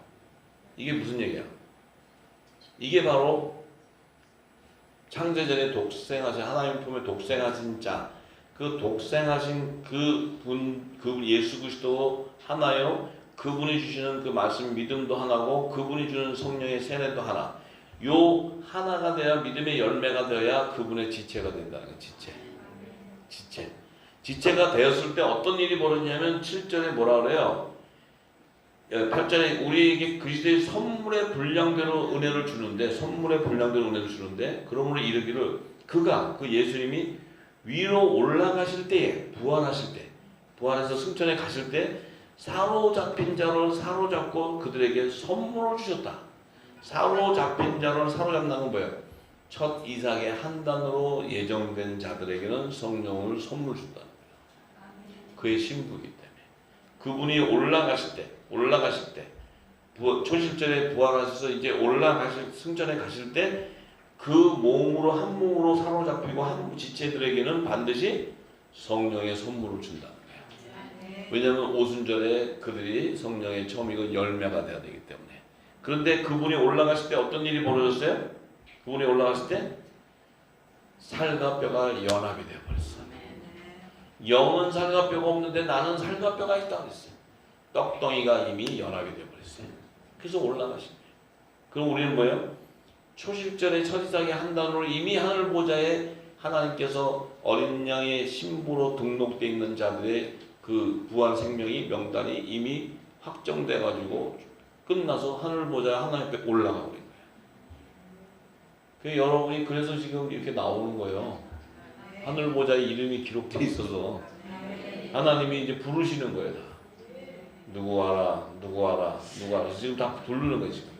이게 무슨 얘기야? 이게 바로 창세전에 독생하신 하나님 품에 독생하신 자, 그 독생하신 그 예수 그리스도 하나요. 그분이 주시는 그 말씀 믿음도 하나고 그분이 주는 성령의 세례도 하나. 요 하나가 돼야 믿음의 열매가 되어야 그분의 지체가 된다는 거예요. 지체가 되었을 때 어떤 일이 벌어지냐면 7절에 뭐라 그래요? 8절에 우리에게 그리스도의 선물의 분량대로 은혜를 주는데 그러므로 이르기를 그가 그 예수님이 위로 올라가실 때에 부활해서 승천에 가실 때 사로잡힌 자를 사로잡고 그들에게 선물을 주셨다. 사로잡힌 자를 사로잡는 건 뭐예요? 첫 이삭의 한단으로 예정된 자들에게는 성령을 선물 준다는 거예요. 그의 신부이기 때문에 그분이 올라가실 때 초실절에 부활하셔서 이제 승천에 가실 때 그 몸으로 한 몸으로 사로잡히고 한 지체들에게는 반드시 성령의 선물을 준다는 거예요. 왜냐하면 오순절에 그들이 성령의 처음이고 열매가 되어야 되기 때문에. 그런데 그분이 올라가실 때 어떤 일이 벌어졌어요? 그분이 올라갔을 때 살과 뼈가 연합이 되어버렸어요. 영은 살과 뼈가 없는데 나는 살과 뼈가 있다고 그랬어요. 떡덩이가 이미 연합이 되어버렸어요. 그래서 올라가신 거예요. 그럼 우리는 뭐예요? 초실절의 첫 이삭의 한단으로 이미 하늘 보좌에 하나님께서 어린 양의 신부로 등록되어 있는 자들의 그 부활 생명이 명단이 이미 확정돼 가지고 끝나서 하늘 보좌에 하나님 앞에 올라가 버린 거예요. 여러분이 그래서 지금 이렇게 나오는 거예요. 하늘 보좌에 이름이 기록돼 있어서 하나님이 이제 부르시는 거예요. 다. 누구 와라. 지금 다 부르는 거예요. 지금.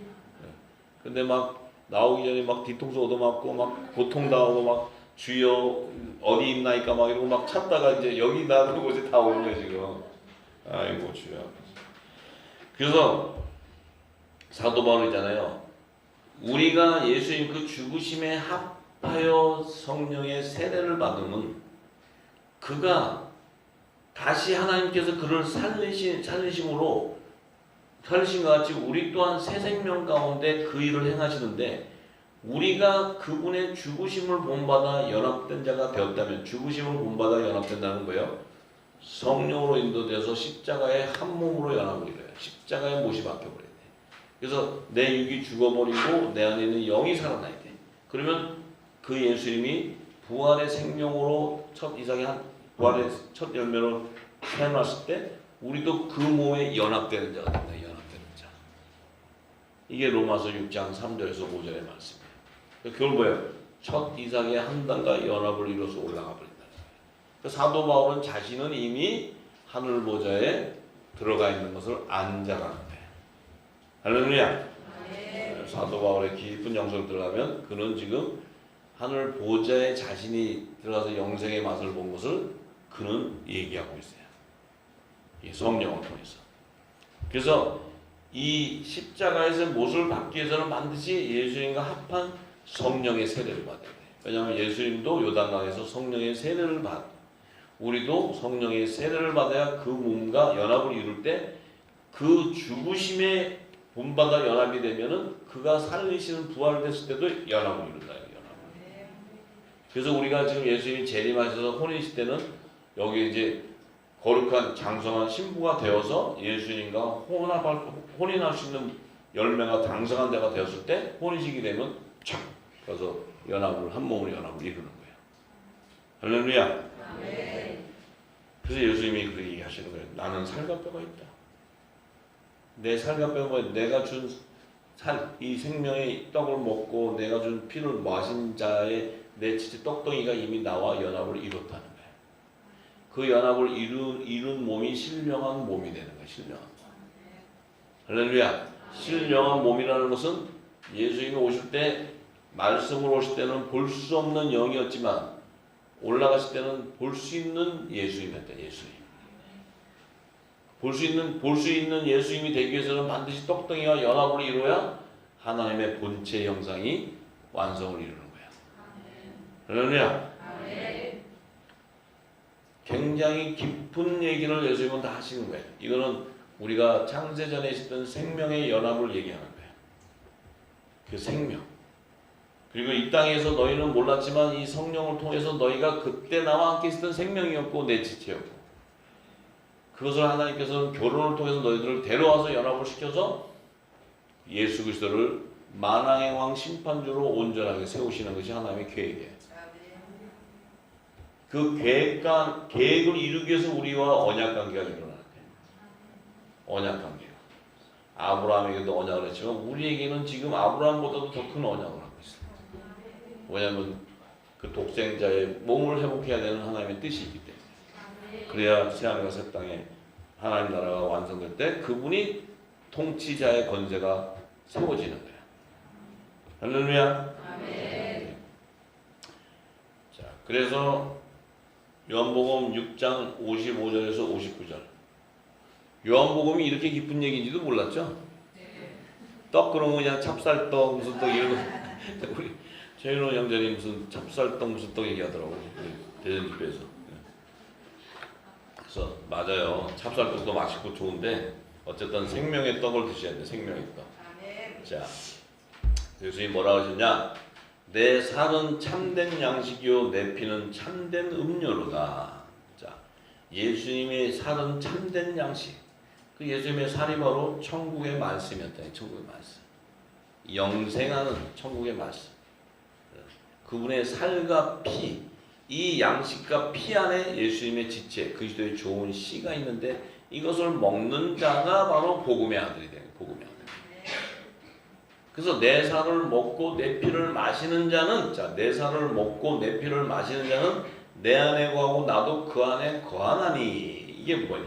근데 막 나오기 전에 막 뒤통수 얻어맞고 막 고통당하고 막 주여 어디 있나이까 막 이러고 막 찾다가 이제 여기 나오는 곳에 다 오는 거예요 지금. 아이고 주여. 그래서 사도 바울이잖아요. 우리가 예수님 그 죽으심에 합하여 성령의 세례를 받으면 그가 다시 하나님께서 그를 살리심과 같이 우리 또한 새 생명 가운데 그 일을 행하시는데 우리가 그분의 죽으심을 본받아 연합된 자가 되었다면 죽으심을 본받아 연합된다는 거예요. 성령으로 인도되어서 십자가의 한 몸으로 연합을 이뤄요. 십자가의 못이 박혀버려야 돼. 그래서 내 육이 죽어버리고 내 안에 있는 영이 살아나야 돼. 그러면 그 예수님이 부활의 생명으로 부활의 첫 열매로 태어났을 때 우리도 그 몸에 연합되는 자가 된다. 연합되는 자. 이게 로마서 6장 3절에서 5절의 말씀이에요. 그걸 뭐예요? 첫 이삭의 한단과 연합을 이뤄서 올라가 버린다. 사도 바울은 자신은 이미 하늘 보좌에 들어가 있는 것을 안 자라는 거예요. 할렐루야. 사도 바울의 깊은 영성을 들어가면 그는 지금 하늘 보좌에 자신이 들어가서 영생의 맛을 본 것을 그는 얘기하고 있어요. 이 성령을 통해서. 그래서 이 십자가에서 못을 받기 위해서는 반드시 예수님과 합한 성령의 세례를 받아야 돼요. 왜냐하면 예수님도 요단강에서 성령의 세례를 받고 우리도 성령의 세례를 받아야 그 몸과 연합을 이룰 때 그 죽으심에 본받아 연합이 되면은 그가 살리시는 부활됐을 때도 연합을 이룬다. 연합을. 그래서 우리가 지금 예수님이 재림하셔서 혼인식 때는 여기 이제 거룩한 장성한 신부가 되어서 예수님과 혼인할 수 있는 열매가 장성한 자가 되었을 때 혼인식이 되면 촥 그래서 연합을 한 몸으로 연합을 이루는 거예요. 할렐루야. 그래서 예수님이 그렇게 얘기하시는 거예요. 나는 살과 뼈가 있다. 내 살과 뼈가 내가 준 이 생명의 떡을 먹고 내가 준 피를 마신 자의 내 지체 떡덩이가 이미 나와 연합을 이뤘다는 거예요. 그 연합을 이룬 몸이 신령한 몸이 되는 거예요. 신령한 몸. 할렐루야. 신령한 몸이라는 것은 예수님이 오실 때 말씀으로 오실 때는 볼 수 없는 영이었지만 올라가실 때는 볼 수 있는 예수님이었다. 예수님. 볼 수 있는 예수님이 되기 위해서는 반드시 떡덩이와 연합을 이루어야 하나님의 본체 형상이 완성을 이루는 거야. 할렐루야. 굉장히 깊은 얘기를 예수님은 다 하시는 거예요. 이거는 우리가 창세전에 있었던 생명의 연합을 얘기하는 거예요. 그 생명. 그리고 이 땅에서 너희는 몰랐지만 이 성령을 통해서 너희가 그때 나와 함께 있었던 생명이었고 내 지체였고, 그것을 하나님께서는 결혼을 통해서 너희들을 데려와서 연합을 시켜서 예수 그리스도를 만왕의 왕 심판주로 온전하게 세우시는 것이 하나님의 계획이에요. 그 계획을 이루기 위해서 우리와 언약관계가 일어나는 거예요. 언약관계가. 아브라함에게도 언약을 했지만 우리에게는 지금 아브라함보다도 더 큰 언약을 하고 있어요. 왜냐하면 그 독생자의 몸을 회복해야 되는 하나님의 뜻이 있기 때문에. 그래야 새하늘과 새 땅에 하나님 나라가 완성될 때 그분이 통치자의 권세가 세워지는 거예요. 할렐루야. 네. 자, 그래서 요한복음 6장 55절에서 59절. 요한복음이 이렇게 깊은 얘기인지도 몰랐죠? 떡 그러면 그냥 찹쌀떡 무슨 떡 이런 거. 우리 최윤호 형제님 무슨 찹쌀떡 무슨 떡 얘기하더라고. 대전집회에서. 그래서 맞아요. 찹쌀떡도 맛있고 좋은데 어쨌든 생명의 떡을 드셔야 돼. 생명의 떡. 자, 예수님이 뭐라고 하셨냐? 내 살은 참된 양식이요 내 피는 참된 음료로다. 자, 예수님의 살은 참된 양식. 그 예수님의 살이 바로 천국의 말씀이었다. 천국의 말씀. 영생하는 천국의 말씀. 그분의 살과 피, 이 양식과 피 안에 예수님의 지체, 그리스도의 좋은 씨가 있는데 이것을 먹는 자가 바로 복음의 아들이 되는 복음의 아들. 그래서 내 살을 먹고 내 피를 마시는 자는, 자, 내 살을 먹고 내 피를 마시는 자는 내 안에 거하고 나도 그 안에 거하나니. 이게 뭐냐?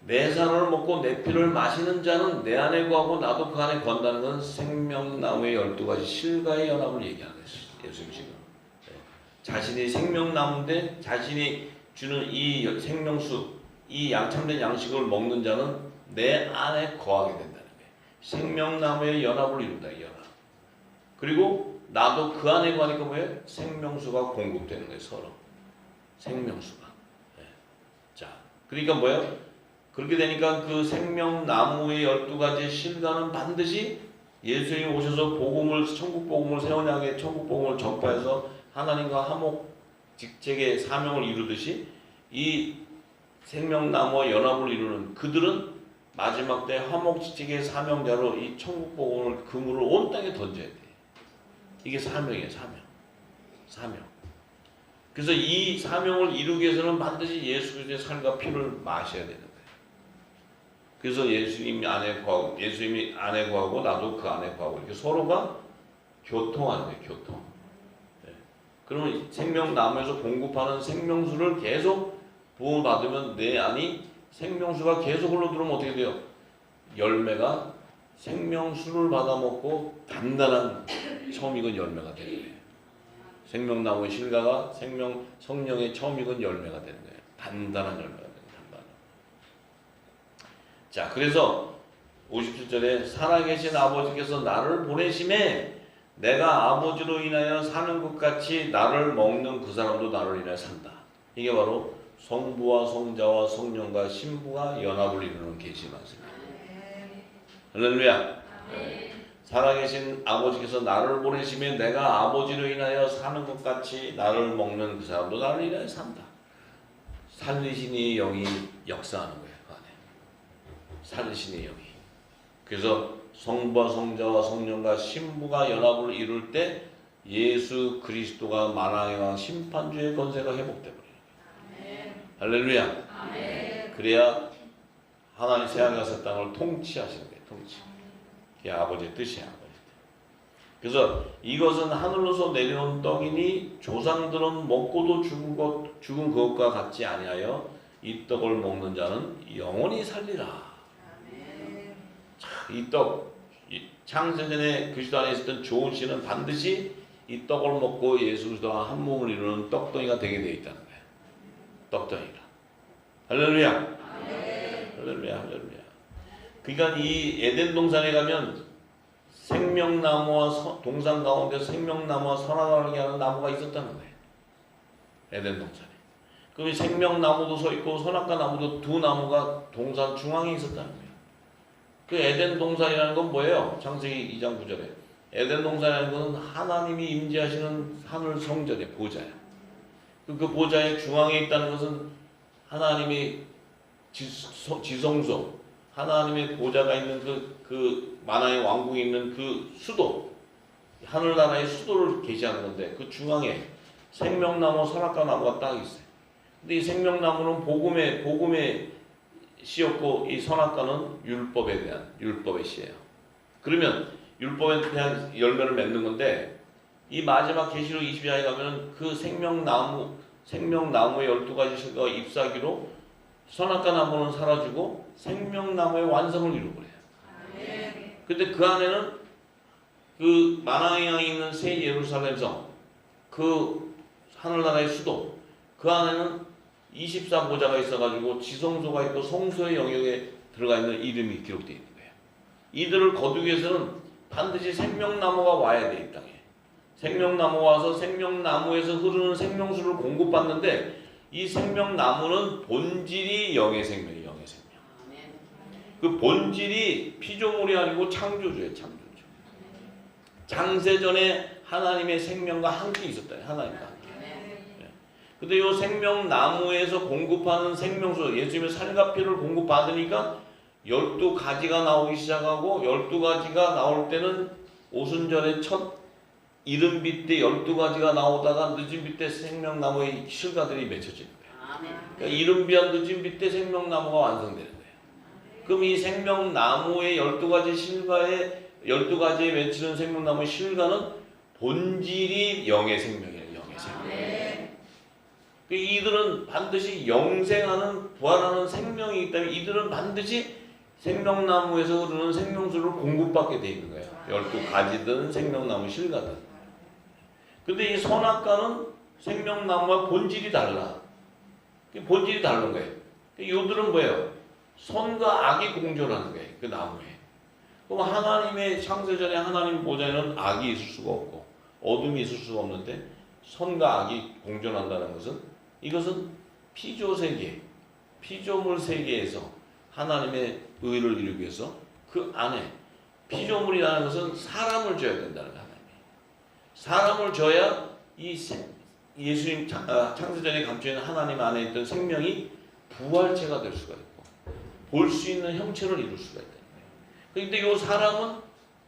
내 살을 먹고 내 피를 마시는 자는 내 안에 거하고 나도 그 안에 거한다는 건 생명나무의 12가지 실과의 연합을 얘기하는 거예요. 예수님 지금. 자신이 생명나무인데 자신이 주는 이 생명수, 이 참된 양식을 먹는 자는 내 안에 거하게 된다는 거예요. 생명나무의 연합을 이룬다. 연합. 그리고 나도 그 안에 거하니까 뭐예요? 생명수가 공급되는 거예요. 서로. 생명수가. 네. 자, 그러니까 뭐예요? 그렇게 되니까 그 생명나무의 12가지 실과는 반드시 예수님이 오셔서 복음을, 천국 복음을 세워나게 천국 복음을 전파해서 하나님과 화목 직책의 사명을 이루듯이 이 생명나무와 연합을 이루는 그들은 마지막 때 화목 직책의 사명자로 이 천국 복음을 그물을 온 땅에 던져야 돼. 이게 사명이에요. 사명. 그래서 이 사명을 이루기 위해서는 반드시 예수 그리스도의 살과 피를 마셔야 되는 거예요. 그래서 예수님이 안에 거하고 나도 그 안에 거하고 이렇게 서로가 교통하는 거예요. 교통. 네. 그러면 생명나무에서 공급하는 생명수를 계속 부음을 받으면 내 안이 생명수가 계속 흘러들어오면 어떻게 돼요? 열매가 생명수를 받아먹고 단단한 처음 익은 열매가 되는 거예요. 생명나무의 실과가 성령의 처음 익은 열매가 되는 거예요. 단단한 열매가 되는 거예요. 자, 그래서 57절에 살아계신 아버지께서 나를 보내심에 내가 아버지로 인하여 사는 것 같이 나를 먹는 그 사람도 나를 인하여 산다. 이게 바로 성부와 성자와 성령과 신부가 연합을 이루는 계시 말씀입니다. 할렐루야. 살아계신 아버지께서 나를 보내심에 내가 아버지로 인하여 사는 것 같이 나를 먹는 그 사람도 나를 인하여 산다. 살리신 이 영이 역사하는 거예요. 그 안에. 살리신 이 영이. 그래서 성부와 성자와 성령과 신부가 연합을 이룰 때 예수 그리스도가 만왕의 왕 심판주의 권세가 회복되버려요. 할렐루야. 아멘. 그래야 하나님 새하늘과 새 땅을 통치하시는 거예요. 통치. 그게 아버지의 뜻이에요. 아버지의 뜻. 그래서 이것은 하늘로서 내려온 떡이니 조상들은 먹고도 죽은 그것과 같지 아니하여 이 떡을 먹는 자는 영원히 살리라. 이 떡, 창세전에 그리스도 안에 있었던 좋은 씨는 반드시 이 떡을 먹고 예수 그리스도와 한 몸을 이루는 떡덩이가 되게 되어 있다는 거예요. 떡덩이가. 할렐루야. 할렐루야. 할렐루야. 그러니까 이 에덴 동산에 가면 생명나무와 동산 가운데 생명나무와 선악을 하는 나무가 있었다는 거예요. 에덴 동산에. 그럼 이 생명나무도 서 있고 선악과 나무도 두 나무가 동산 중앙에 있었다는 거예요. 그 에덴 동산이라는 건 뭐예요? 창세기 2장 9절에 에덴 동산이라는 것은 하나님이 임재하시는 하늘 성전의 보좌야. 그 보좌의 중앙에 있다는 것은 하나님이 지성소, 하나님의 보좌가 있는 그 만화의 왕국에 있는 그 수도, 하늘나라의 수도를 계시하는 건데 그 중앙에 생명나무, 선악과 나무가 딱 있어요. 근데 이 생명나무는 복음의 씨였고 이 선악과는 율법에 대한 율법의 씨예요. 그러면 율법에 대한 열매를 맺는 건데 이 마지막 계시록 22장에 가면은 그 생명나무의 12가지 실과 잎사귀로 선악과 나무는 사라지고 생명나무의 완성을 이루고래요. 근데 그 안에는 그 만왕의 양이 있는 새 예루살렘성, 그 하늘나라의 수도, 그 안에는 24보좌가 있어가지고 지성소가 있고 성소의 영역에 들어가 있는 이름이 기록되어 있는 거예요. 이들을 거두기 위해서는 반드시 생명나무가 와야 돼. 이 땅에 생명나무가 와서 생명나무에서 흐르는 생명수를 공급받는데 이 생명나무는 본질이 영의 생명이에요. 영의 생명. 그 본질이 피조물이 아니고 창조주예요. 창조주. 장세전에 하나님의 생명과 함께 있었다. 하나님과 함께. 근데 이 생명나무에서 공급하는 생명수, 예수님의 살과 피를 공급받으니까 12가지가 나오기 시작하고 12가지가 나올 때는 오순절의 첫 이른빛 때 12가지가 나오다가 늦은빛 때 생명나무의 실과들이 맺혀지는 거예요. 그러니까 이른비와 늦은빛 때 생명나무가 완성되는 거예요. 그럼 이 생명나무의 12가지 실과에 12가지에 맺히는 생명나무의 실과는 본질이 영의 생명이에요. 영의 생명. 이들은 반드시 영생하는 부활하는 생명이기 때문에 이들은 반드시 생명나무에서 흐르는 생명수를 공급받게 돼 있는 거예요. 12가지든 생명나무 실과든. 근데 이 선악과는 생명나무와 본질이 달라. 본질이 다른 거예요. 이들은 뭐예요? 선과 악이 공존하는 거예요. 그 나무에. 그럼 하나님의 창세전에 하나님 보좌에는 악이 있을 수가 없고 어둠이 있을 수가 없는데 선과 악이 공존한다는 것은 이것은 피조세계, 피조물 세계에서 하나님의 의를 이루기 위해서 그 안에 피조물이라는 것은 사람을 줘야 된다는 거예요. 하나님이. 사람을 줘야 이 예수님 창세전에 감춰있는 하나님 안에 있던 생명이 부활체가 될 수가 있고 볼 수 있는 형체를 이룰 수가 있다는 거예요. 그런데 이 사람은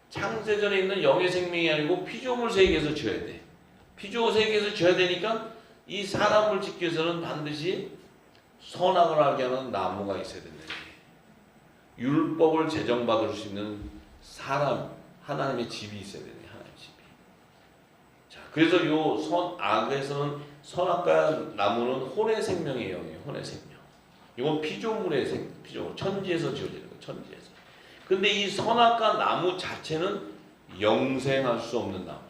창세전에 있는 영의 생명이 아니고 피조물 세계에서 줘야 돼. 피조 세계에서 줘야 되니까 이 사람을 짓기 위해서는 반드시 선악을 알게 하는 나무가 있어야 된다. 율법을 제정받을 수 있는 사람, 하나님의 집이 있어야 되네. 하나님의 집이. 자, 그래서 요 선악에서는 선악과 나무는 혼의 생명의 영이에요. 혼의 생명. 이건 피조물의 피조물. 천지에서 지어지는 거예요. 천지에서. 근데 이 선악과 나무 자체는 영생할 수 없는 나무예요.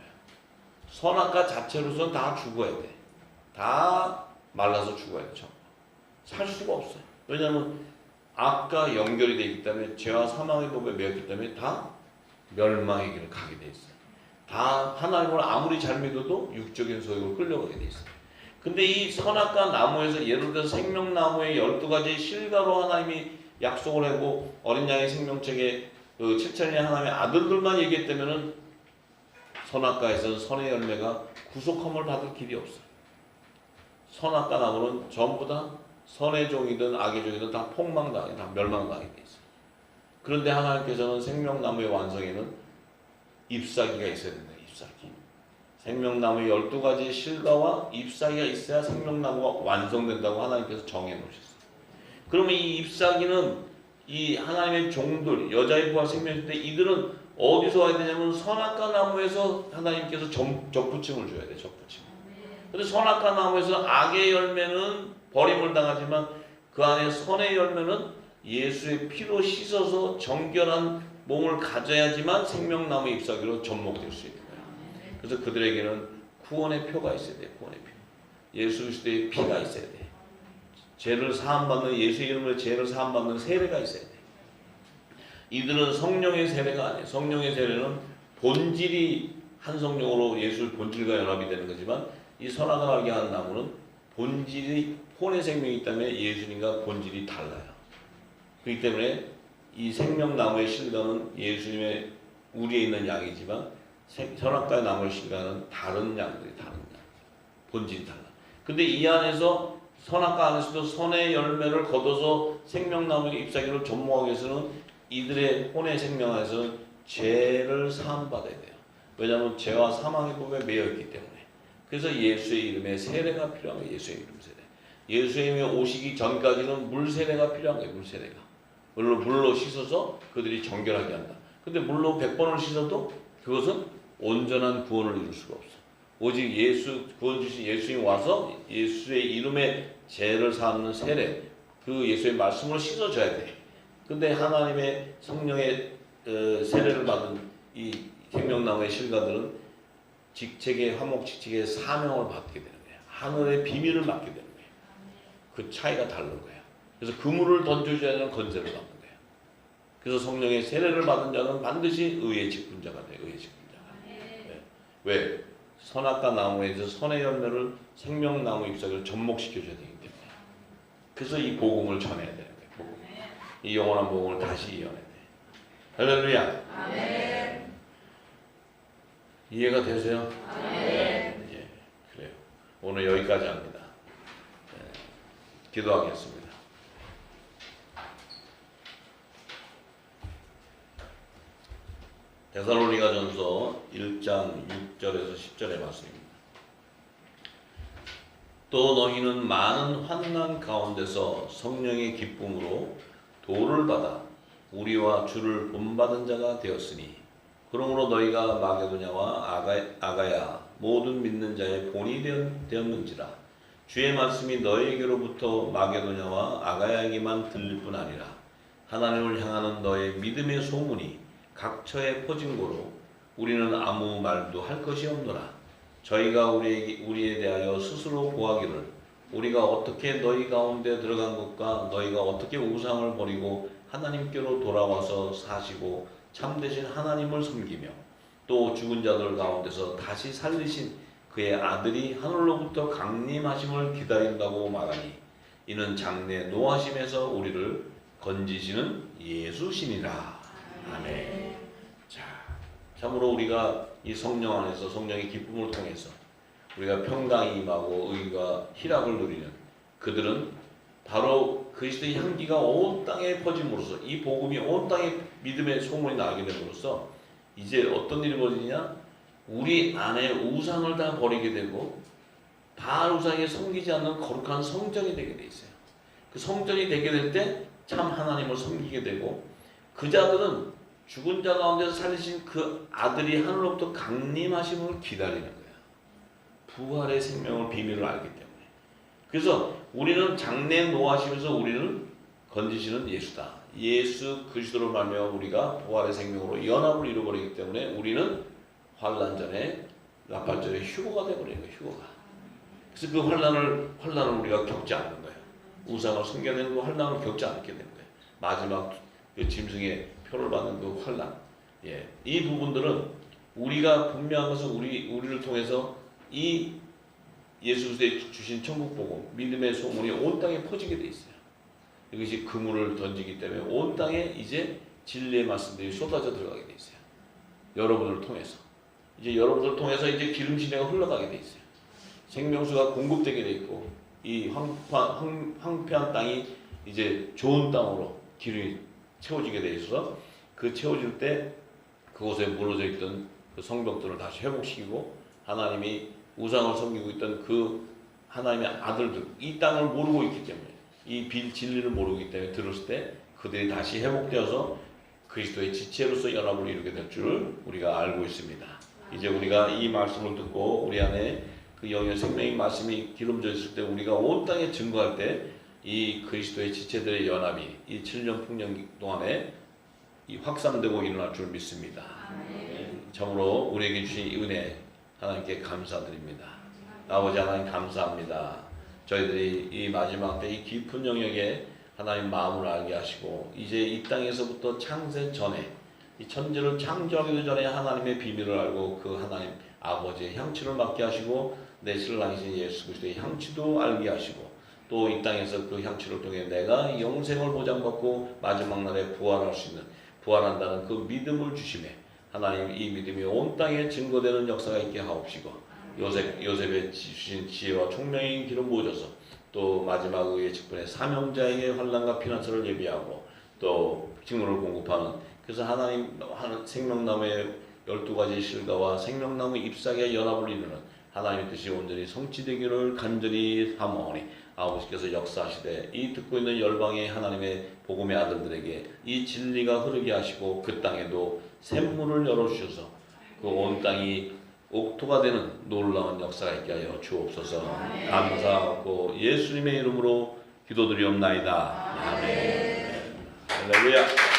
선악과 자체로서는 다 죽어야 돼. 다 말라서 죽어야 돼. 살 수가 없어요. 왜냐하면 악과 연결이 되어 있기 때문에 죄와 사망의 법에 매였기 때문에 다 멸망의 길을 가게 돼 있어요. 다 하나님을 아무리 잘 믿어도 육적인 소욕으로 끌려가게 돼 있어요. 근데 이 선악과 나무에서 예를 들어서 생명나무의 12가지 실과로 하나님이 약속을 하고 어린 양의 생명책에 그 7천년의 하나님의 아들들만 얘기했다면은 선악과에서는 선의 열매가 구속함을 받을 길이 없어요. 선악과 나무는 전부 다 선의 종이든 악의 종이든 다 폭망당하게, 다 멸망당하게 돼 있어요. 그런데 하나님께서는 생명나무의 완성에는 잎사귀가 있어야 된다. 잎사귀. 생명나무의 12가지 실과와 잎사귀가 있어야 생명나무가 완성된다고 하나님께서 정해 놓으셨어요. 그러면 이 잎사귀는 이 하나님의 종들, 여자의 부활 생명일 때 이들은 어디서 와야 되냐면 선악과 나무에서 하나님께서 접붙임을 줘야 돼. 접붙임. 근데 선악과 나무에서 악의 열매는 버림을 당하지만 그 안에 선의 열매는 예수의 피로 씻어서 정결한 몸을 가져야지만 생명나무 잎사귀로 접목될 수 있는 거예요. 그래서 그들에게는 구원의 표가 있어야 돼. 구원의 표. 예수 그리스도의 피가 있어야 돼. 죄를 사함받는, 예수 이름으로 죄를 사함받는 세례가 있어야 돼. 이들은 성령의 세례가 아니에요. 성령의 세례는 본질이 한 성령으로 예수 본질과 연합이 되는 거지만, 이 선악을 알게 하는 나무는 본질이 혼의 생명이 있다면 예수님과 본질이 달라요. 그렇기 때문에 이 생명나무의 실과는 예수님의 우리에 있는 양이지만, 선악과의 나무의 실과는 다른 양들이 다른 양. 본질이 달라. 근데 이 안에서 선악과 안에서도 선의 열매를 거둬서 생명나무에 잎사귀를 접목하기 위해서는 이들의 혼의 생명 안에서는 죄를 사함받아야 돼요. 왜냐하면 죄와 사망의 법에 매여있기 때문에. 그래서 예수의 이름에 세례가 필요한 거예요. 예수의 이름 세례. 예수의 이름에 오시기 전까지는 물 세례가 필요한 거예요. 물 세례가. 물로 씻어서 그들이 정결하게 한다. 근데 물로 100번을 씻어도 그것은 온전한 구원을 이룰 수가 없어. 오직 예수 구원 주신 예수님 와서 예수의 이름에 죄를 사하는 세례, 그 예수의 말씀으로 씻어줘야 돼. 근데 하나님의 성령의 세례를 받은 이 생명나무의 실과들은 직책의 화목 직책의 사명을 받게 되는 거예요. 하늘의 비밀을 맡게 되는 거예요. 그 차이가 다른 거예요. 그래서 그물을 던져줘야 하는 건세를 받는 거예요. 그래서 성령의 세례를 받은 자는 반드시 의의 직분자가 돼요. 의의 직분자가. 네. 왜? 선악과 나무에서 선의 열매를 생명나무 잎사귀를 접목시켜줘야 되기 때문에. 그래서 이 복음을 전해야 되는 거예요. 복음. 이 영원한 복음을 다시 이어내야 돼. 할렐루야. 아멘. 이해가 되세요? 아멘. 예, 그래요. 오늘 여기까지 합니다. 예, 기도하겠습니다. 데살로니가전서 1장 6절에서 10절의 말씀입니다. 또 너희는 많은 환난 가운데서 성령의 기쁨으로 도를 받아 우리와 주를 본받은 자가 되었으니, 그러므로 너희가 마게도냐와 아가야 모든 믿는 자의 본이 되었는지라. 주의 말씀이 너희에게로부터 마게도냐와 아가야에게만 들릴 뿐 아니라 하나님을 향하는 너의 믿음의 소문이 각처에 퍼진 고로 우리는 아무 말도 할 것이 없노라. 저희가 우리에 대하여 스스로 고하기를, 우리가 어떻게 너희 가운데 들어간 것과 너희가 어떻게 우상을 버리고 하나님께로 돌아와서 사시고 참되신 하나님을 섬기며 또 죽은 자들 가운데서 다시 살리신 그의 아들이 하늘로부터 강림하심을 기다린다고 말하니, 이는 장래 노하심에서 우리를 건지시는 예수시니라. 아멘. 자, 참으로 우리가 이 성령 안에서 성령의 기쁨을 통해서 우리가 평강이 임하고 의가 희락을 누리는 그들은 바로 그리스도의 향기가 온 땅에 퍼짐으로써, 이 복음이 온 땅에 믿음의 소문이 나게 됨으로써 이제 어떤 일이 벌어지냐? 우리 안에 우상을 다 버리게 되고 바알 우상에 섬기지 않는 거룩한 성전이 되게 돼 있어요. 그 성전이 되게 될 때 참 하나님을 섬기게 되고, 그 자들은 죽은 자 가운데서 살리신 그 아들이 하늘로부터 강림하심을 기다리는 거예요. 부활의 생명을 비밀을 알기 때문에. 그래서 우리는 장래 노하시면서 우리는 건지시는 예수다. 예수 그리스도로 말미암아 우리가 부활의 생명으로 연합을 이루어버리기 때문에 우리는 환난 전에 나팔절에 휴거가 되어버리는 거예요. 휴거가. 그래서 그 환난을 우리가 겪지 않는 거예요. 우상을 숨겨내는 그 환난을 겪지 않게 되는 거예요. 마지막 그 짐승의 표를 받는 그 환난. 예, 이 부분들은 우리가 분명한 것은 우리를 통해서 이 예수 그리스도의 주신 천국 복음, 믿음의 소문이 온 땅에 퍼지게 돼 있어요. 이것이 그물을 던지기 때문에 온 땅에 이제 진리의 말씀들이 쏟아져 들어가게 돼 있어요. 여러분을 통해서. 이제 여러분들을 통해서 이제 기름 시내가 흘러가게 돼 있어요. 생명수가 공급되게 돼 있고, 이 황폐한 땅이 이제 좋은 땅으로 기름이 채워지게 돼 있어서, 그 채워질 때 그곳에 무너져 있던 그 성벽들을 다시 회복시키고, 하나님이 우상을 섬기고 있던 그 하나님의 아들들, 이 땅을 모르고 있기 때문에, 이 진리를 모르고 있기 때문에 들었을 때 그들이 다시 회복되어서 그리스도의 지체로서 연합을 이루게 될 줄을 우리가 알고 있습니다. 이제 우리가 이 말씀을 듣고 우리 안에 그 영의 생명의 말씀이 기름져 있을 때, 우리가 온 땅에 증거할 때 이 그리스도의 지체들의 연합이 이 7년 풍년 동안에 이 확산되고 일어날 줄 믿습니다. 참으로 우리에게 주신 이 은혜, 하나님께 감사드립니다. 아버지 하나님 감사합니다. 저희들이 이 마지막 때 이 깊은 영역에 하나님 마음을 알게 하시고 이제 이 땅에서부터 창세 전에 이 천지를 창조하기도 전에 하나님의 비밀을 알고 그 하나님 아버지의 향취를 맡게 하시고 내 신랑이신 예수 그리스도의 향취도 알게 하시고 또 이 땅에서 그 향취를 통해 내가 영생을 보장받고 마지막 날에 부활할 수 있는 부활한다는 그 믿음을 주시매 하나님 이 믿음이 온 땅에 증거되는 역사가 있게 하옵시고 요셉의 주신 지혜와 총명의 길을 모셔서 또 마지막 의의 직분에 사명자에게 환난과 피난처를 예비하고 또 식물을 공급하는 그래서 하나님 생명나무의 12가지 실과와 생명나무 잎사귀의 연합을 이루는 하나님의 뜻이 온전히 성취되기를 간절히 사모하오니 아버지께서 역사하시되 이 듣고 있는 열방의 하나님의 복음의 아들들에게 이 진리가 흐르게 하시고 그 땅에도 샘물을 열어주셔서 그 온 땅이 옥토가 되는 놀라운 역사가 있게 하여 주옵소서. 감사하고 예수님의 이름으로 기도드리옵나이다. 아멘. 할렐루야.